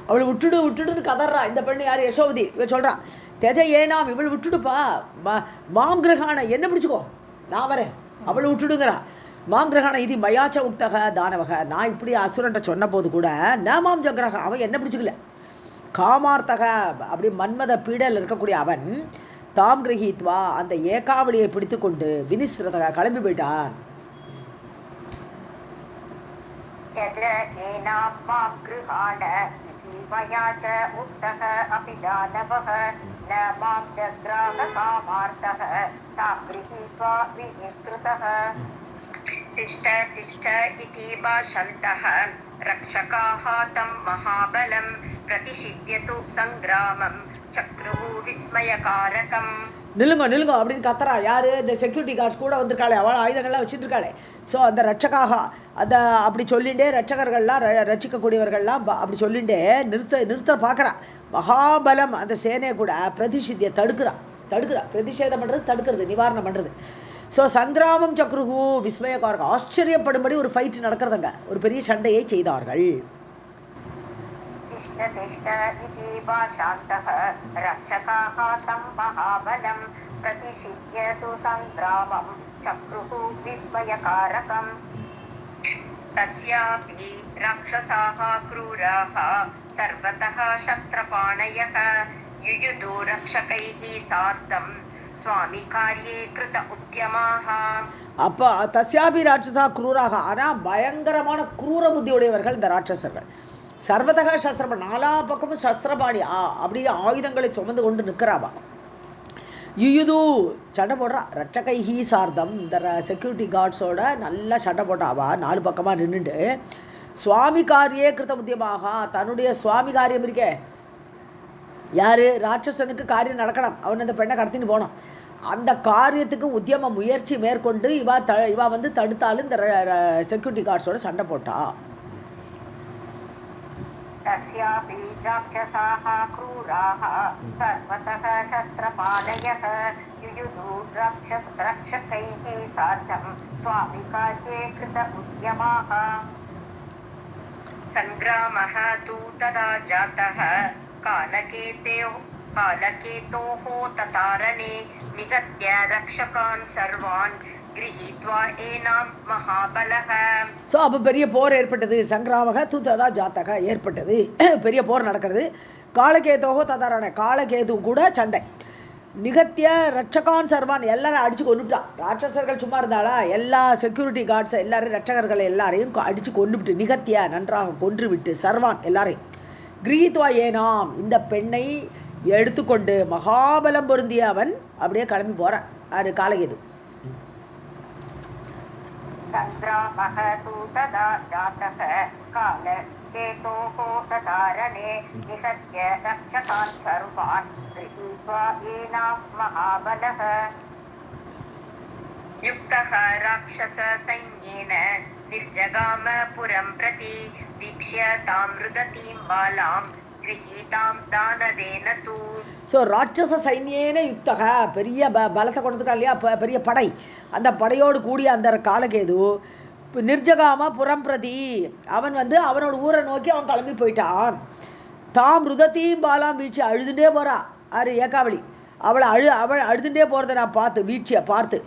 அவளை விட்டுடுன்னு கதறா இந்த பெண்ணு. யார்? யசோவதி. இவ சொல்றா, தெஜ ஏனாம், இவள் விட்டுடுப்பா, மாம் கிரகான, என்ன பிடிச்சிக்கோ, நான் வரேன், அவளை விட்டுடுங்கிறா. மாம் கிரகான இது மயாச்ச உக்தக தானவக, நான் இப்படி அசுரன்ட்ட சொன்ன போது கூட ந மாம் ஜக்ரக, அவன் என்ன பிடிச்சிக்கல. காமார்த்தக, அப்படி மன்மத பீடல் இருக்கக்கூடிய அவன் தாம் கிரகித்வா, அந்த ஏகாவளியை பிடித்து கொண்டு வினிஸ்ரதக கிளம்பி போயிட்டான். मया च उक्तः अपि दानवः न मां जग्राह कामार्तः तां गृहीत्वा विनिसृतः. तिष्ठ तिष्ठ इति भाषन्तः रक्षकाः तं महाबलं प्रतिषिध्यतु सङ्ग्रामं चक्रुः विस्मयकारकम्. நில்லுங்க அப்படின்னு கத்துறா. யார்? இந்த செக்யூரிட்டி கார்ட்ஸ் கூட வந்திருக்காளே, அவள் ஆயுதங்கள்லாம் வச்சுட்டு இருக்காளே. ஸோ அந்த ரட்சக்காக அதை அப்படி சொல்லிகிட்டே, ரட்சகர்கள்லாம் ரட்சிக்கக்கூடியவர்கள்லாம் அப்படி சொல்லிகிட்டே நிறுத்த பார்க்குறா. மகாபலம் அந்த சேனையை கூட பிரதிஷித்தியை தடுக்கிறா. பிரதிஷேதம் பண்ணுறது, தடுக்கிறது, நிவாரணம் பண்ணுறது. ஸோ சங்கிராமம் சக்ருகு விஸ்மயக்காரர்கள், ஆச்சரியப்படும்படி ஒரு ஃபைட் நடக்கிறதுங்க, ஒரு பெரிய சண்டையை செய்தார்கள். रक्षकाः तं महाबलं प्रतिषिध्यतु सङ्ग्रामं चक्रुः विस्मयकारकम्. तस्यापि राक्षसाः क्रूराः सर्वतः शस्त्रपाणयः युयुधु रक्षकैः सार्धं स्वामी कार्ये कृत उद्यमाः. அப்போ தஸ்யாபி ராட்சசா குரூராக, ஆனால் பயங்கரமான குரூர புத்தியுடையவர்கள் இந்த ராட்சசர்கள். சர்வதக சஸ்திரபாணி, நாலா பக்கமும் சஸ்திரபாணி, அப்படியே ஆயுதங்களை சுமந்து கொண்டு நிற்கிறாவா. யுயுது சண்டை போடுறா. ரட்சகைஹி சார்தம், இந்த செக்யூரிட்டி கார்ட்ஸோட நல்லா சண்டை போட்டாவா. நாலு பக்கமாக நின்றுண்டு சுவாமி காரியே கிருத்த புத்தியமாக, தன்னுடைய சுவாமி காரியம் இருக்கே, யார்? ராட்சசனுக்கு காரியம் நடக்கணும், அவன் அந்த பெண்ணை கடத்தின்னு போனோம். அந்த காரியத்துக்கு உத்தியம முயற்சி மேற்கொண்டு இவா வந்து தடுத்தாலும் இந்த செக்யூரிட்டி கார்ட்ஸோட சண்டை போட்டா. तस्यापि राक्षसाः क्रूराः सर्वतः शस्त्रपाणयः युयुधु रक्षकैः सार्धं स्वामिकार्ये कृत उद्यमाः. सङ्ग्रामः तु तदा जातः कालकेतोः ततारणे निगत्य रक्षकान् सर्वान् கிரஹீத்வா ஏனாம் மகாபலஹ. ஸோ அப்போ பெரிய போர் ஏற்பட்டது. சங்கிராமக தூததா ஜாத்தக ஏற்பட்டது, பெரிய போர் நடக்கிறது. காலகேதோகோ ததாரான, காலகேது கூட சண்டை. நிகத்திய ரட்சகான் சர்வான், எல்லாரும் அடித்து கொண்டுட்டான். ராட்சசர்கள் சும்மா இருந்தாளா, எல்லா செக்யூரிட்டி கார்ட்ஸை எல்லாரையும், ரட்சகர்களை எல்லாரையும் அடித்து கொண்டுவிட்டு, நிகத்திய நன்றாக கொன்று விட்டு, சர்வான் எல்லாரையும் கிரஹீத்வா ஏனாம், இந்த பெண்ணை எடுத்துக்கொண்டு மகாபலம் பொருந்திய அவன் அப்படியே கிளம்பி போகிறான். அது காலகேது. सन्द्रामः तु तदा जातः कालकेतोः तदारणे निहत्य रक्षकान् सर्वान् गृहीत्वा येनां महाबलः युक्तः राक्षससैन्येन निर्जगाम पुरं प्रति वीक्ष्य तां रुदतीं बालां गृहीतां दानवेन तु. ஸோ ராட்சச சைன்யேன யுக்தக பெரிய பலத்தை கொண்டுருக்கா இல்லையா, பெரிய படை, அந்த படையோடு கூடிய அந்த காலகேது நிர்ஜகாம புறம் பிரதி அவன் வந்து அவனோட ஊரை நோக்கி அவன் கிளம்பி போயிட்டான். தாம் ருதத்தையும் பாலாம் வீழ்ச்சி அழுதுண்டே போறா ஆறு ஏகாவளி, அவளை அவள் அழுதுண்டே போகிறத நான் பார்த்து வீழ்ச்சியை பார்த்து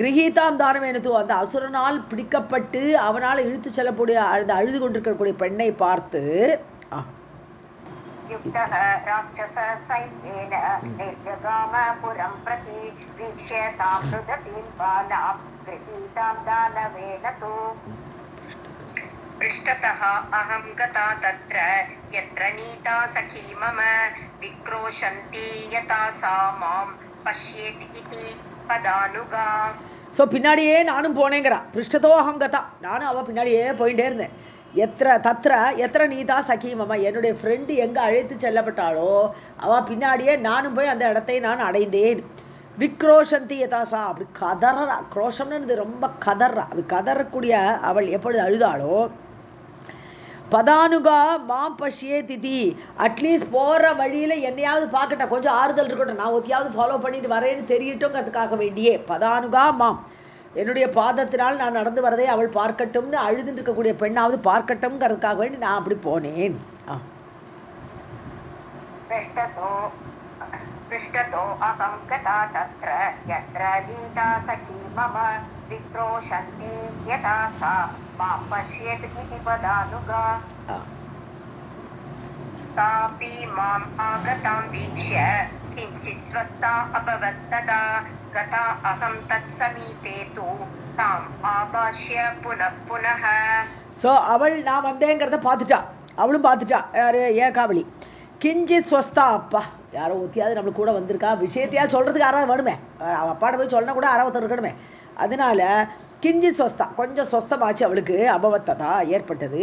கிரகீதாம் தானவேனது அந்த அசுரனால் பிடிக்கப்பட்டு அவனால் இழுத்து செல்லக்கூடிய அந்த அழுது கொண்டிருக்கக்கூடிய பெண்ணை பார்த்து युक्तः राक्षससैन्येन निर्जगाम पुरं प्रति वीक्ष्य तां रुदतीं बालां गृहीतां दानवेन तु. पृष्ठतः अहं गता तत्र यत्र नीता सखी मम विक्रोशन्ति यथा सा मां पश्येत् इति पदानुगा. ஸோ பின்னாடியே நானும் போனேங்கிறா. பிருஷ்டதோகம் கதா, நானும் அவள் பின்னாடியே போயிட்டே இருந்தேன். எத்திர நீதா சகி மமா, என்னுடைய ஃப்ரெண்டு எங்கே அழைத்து செல்லப்பட்டாளோ அவள் பின்னாடியே நானும் போய் அந்த இடத்தை நான் அடைந்தேன். விக்ரோஷந்தி யதாசா, அப்படி கதறா, குரோஷம்னு ரொம்ப கதறா, அப்படி கதறக்கூடிய அவள் எப்பொழுது அழுதாளோ பதானுகா மாம் பஷ்யே திதி, அட்லீஸ்ட் போகிற வழியில் என்னையாவது பார்க்கட்டா, கொஞ்சம் ஆறுதல் இருக்கட்டும், நான் ஒத்தியாவது ஃபாலோ பண்ணிட்டு வரேன்னு தெரியட்டும்ங்கிறதுக்காக வேண்டியே பதானுகா மாம், என்னுடைய பாதத்தினால் நான் நடந்து வரதை அவள் பார்க்கட்டும்னு அழுதுன்னு இருக்கக்கூடிய பெண்ணாவது பார்க்கட்டும்ங்கிறதுக்காக வேண்டி நான் அப்படி போனேன். पृष्ठतो अहं गता तत्र यत्र नीता सखी मम विक्रोशन्ति यथा सा मां पश्येत् इति पदानुगा. सापि माम् आगतां वीक्ष्य किञ्चित् स्वस्था अभवत् तदा गता अहं तत्समीपे तु ताम् आभाष्य पुनः पुनः. ஸோ அவள் நான் வந்தேங்கிறத பார்த்துட்டா, அவளும் பார்த்துட்டா யார் ஏகாவளி. கிஞ்சித் ஸ்வஸ்தா, அப்பா யாரோ ஒத்தியாவது நம்மளுக்கு கூட வந்திருக்கா, விஷயத்தையாக சொல்கிறதுக்கு யாராவது வேணுமே, அவள் அப்பாட்ட போய் சொல்லணும் கூட யாராவது இருக்கணுமே, அதனால கிஞ்சித் ஸ்வஸ்தா கொஞ்சம் ஸ்வஸ்தமாச்சு அவளுக்கு, அபவத்ததா ஏற்பட்டது.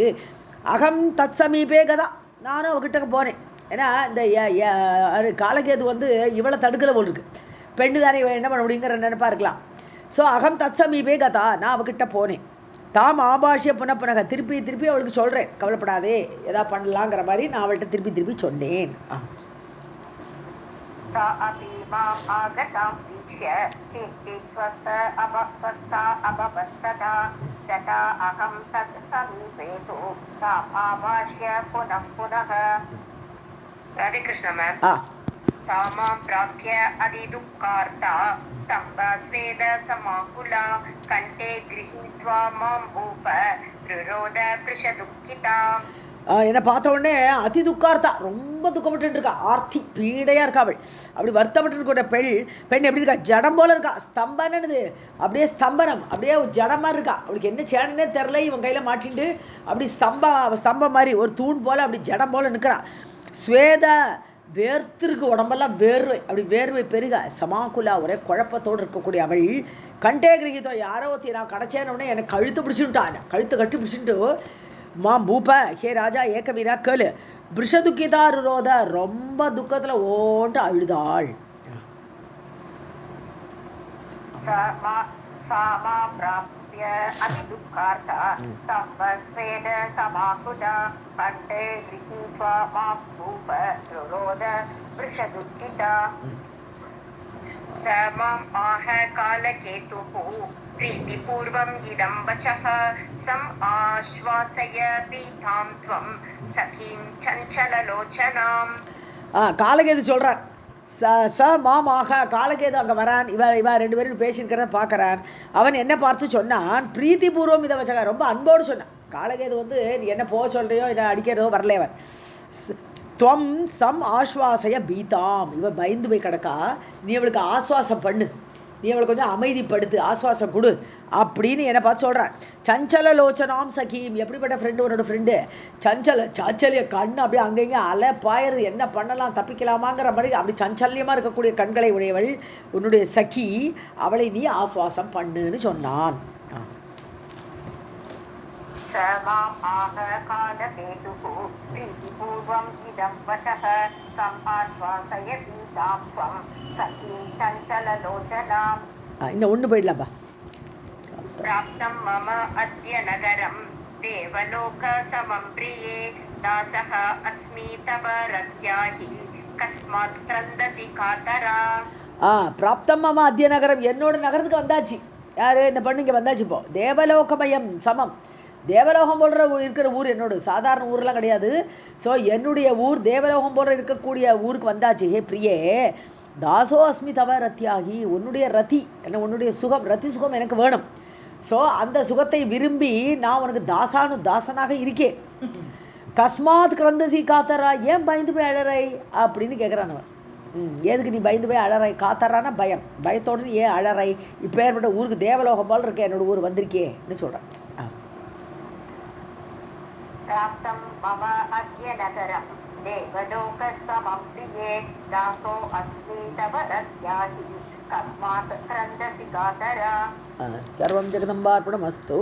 அகம் தத் சமீபே கதா, நானும் அவகிட்ட போனேன். ஏன்னா இந்த காலகேது வந்து இவளை தடுக்கலை போல் இருக்கு, பெண்ணு தானே என்ன பண்ண முடியுங்கிற நினைப்பா இருக்கலாம். ஸோ அகம் தத் சமீபே கதா, நான் அவகிட்ட போனேன். தாம் ஆபாஷிய புனப்புனக, திருப்பி திருப்பி அவளுக்கு சொல்கிறேன், கவலைப்படாதே எதா பண்ணலாங்கிற மாதிரி நான் அவள்கிட்ட திருப்பி திருப்பி சொன்னேன். ராதே கிருஷ்ணா மேம். सामां प्राप्य अधिदुःखार्ता स्तम्भस्वेद समाकुला कण्ठे गृहीत्वा मां भूप रुरोध पृषदुःखिता. என்னை பார்த்த உடனே அதி துக்கார்த்தா, ரொம்ப துக்கப்பட்டு இருக்கா, ஆர்த்தி பீடையாக இருக்கா அவள். அப்படி வருத்தப்பட்டு இருக்க பெண் எப்படி இருக்கா, ஜடம் போல இருக்கா, ஸ்தம்பனது அப்படியே ஸ்தம்பனம், அப்படியே ஜடமாக இருக்கா. அவளுக்கு என்ன சேனனே தெரில, இவன் கையில் மாட்டின்ட்டு அப்படி ஸ்தம்பம் மாதிரி ஒரு தூண் போல் அப்படி ஜடம் போல் நிற்கிறா. ஸ்வேத வேர்த்திருக்கு, உடம்பெல்லாம் வேர்வை, அப்படி வேர்வை பெருக சமாக்குலா, ஒரே குழப்பத்தோடு இருக்கக்கூடிய அவள். கண்டே கிரகித்தோம், யாரோ ஒருத்தி நான் கிடச்சேன்னு எனக்கு கழுத்து பிடிச்சுட்டான், கழுத்தை கட்டி பிடிச்சிட்டு மாம் பூப்ப, ஹே ராஜா ஏகவீரா கேளு, பிருஷதுக்கிதா ருரோத, ரொம்ப துக்கத்தில் ஓண்டு அழுதாள். अधिदुःखार्ता स्तम्भस्वेन समाकुला कण्ठे गृहीत्वा मां भूप रुरोध वृषदुःखिता. स माम् आह कालकेतुः प्रीतिपूर्वम् इदं वचः सम् आश्वासय पीतां त्वं सखीं चञ्चललोचनाम्. காலகேது சொல்கிறார், மாமாக காலகேது அங்கே வரான், இவ ரெண்டு பேரும் பேசியிருக்கிறத பார்க்குறான். அவன் என்ன பார்த்து சொன்னான், பிரீத்திபூர்வம் இதை வச்சா, ரொம்ப அன்போடு சொன்னான். காலகேது வந்து நீ என்ன போக சொல்கிறையோ இதை அடிக்கிறதோ வரலேவன். துவம் சம் ஆஸ்வாசய பீதாம், இவன் பயந்து போய் கிடக்கா, நீ அவளுக்கு ஆஸ்வாசம் பண்ணு, நீ அவளை கொஞ்சம் அமைதிப்படுத்து, ஆஸ்வாசம் கொடு அப்படின்னு என்னை பார்த்து சொல்கிறான். சஞ்சல லோச்சனாம் சகீம், எப்படிப்பட்ட ஃப்ரெண்டு உன்னோட ஃப்ரெண்டு, சாச்சல்ய கண் அப்படியே அங்கங்கே அலை பாயிறது, என்ன பண்ணலாம் தப்பிக்கலாமாங்கிற மாதிரி அப்படி சஞ்சல்யமாக இருக்கக்கூடிய கண்களை உடையவள் உன்னுடைய சகி, அவளை நீ ஆஸ்வாசம் பண்ணுன்னு சொன்னான். स माम् आह कालकेतुः प्रीतिपूर्वम् इदं वचः सम्भाश्वासयतीतां त्वं सखीं चञ्चललोचनाम्. இன்னும் ஒன்று போயிடலாம்ப்பா. प्राप्तं मम अद्य नगरं देवलोकसमं प्रिये दासः अस्मि तव रत्याहि कस्मात् क्रन्दसि कातरा. பிராப்தம் மம அத்திய நகரம், என்னோட நகரத்துக்கு வந்தாச்சு. யார் இந்த பொண்ணு இங்கே வந்தாச்சு. இப்போ தேவலோகமயம் சமம், தேவலோகம் போன்ற இருக்கிற ஊர் என்னோட, சாதாரண ஊரெலாம் கிடையாது. ஸோ என்னுடைய ஊர் தேவலோகம் போன்ற இருக்கக்கூடிய ஊருக்கு வந்தாச்சு. ஹே பிரியே, தாசோ அஸ்மி தவ ரத்தியாகி, உன்னுடைய ரதி என்ன, உன்னுடைய சுகம், ரத்தி சுகம் எனக்கு வேணும். ஸோ அந்த சுகத்தை விரும்பி நான் உனக்கு தாசனாக இருக்கேன். கஸ்மாத் கிரந்தசி காத்தரா, ஏன் பயந்து போய் அழறாய் அப்படின்னு கேட்குறான் அவன். எதுக்கு நீ பயந்து போய் அழறாய்? காத்தரானா பயம், பயத்தோடு நீ ஏன் அழறாய்? இப்போ ஏற்பட்ட ஊருக்கு தேவலோகம் போல் இருக்கேன், என்னோட ஊர் வந்திருக்கேன்னு சொல்கிறேன். प्राप्तं मम अद्य नगरं देवलोकसमं प्रिये दासो अस्मि तव रत्याहि कस्मात् क्रन्दसि कातरा. सर्वं जगदम्बार्पणमस्तु.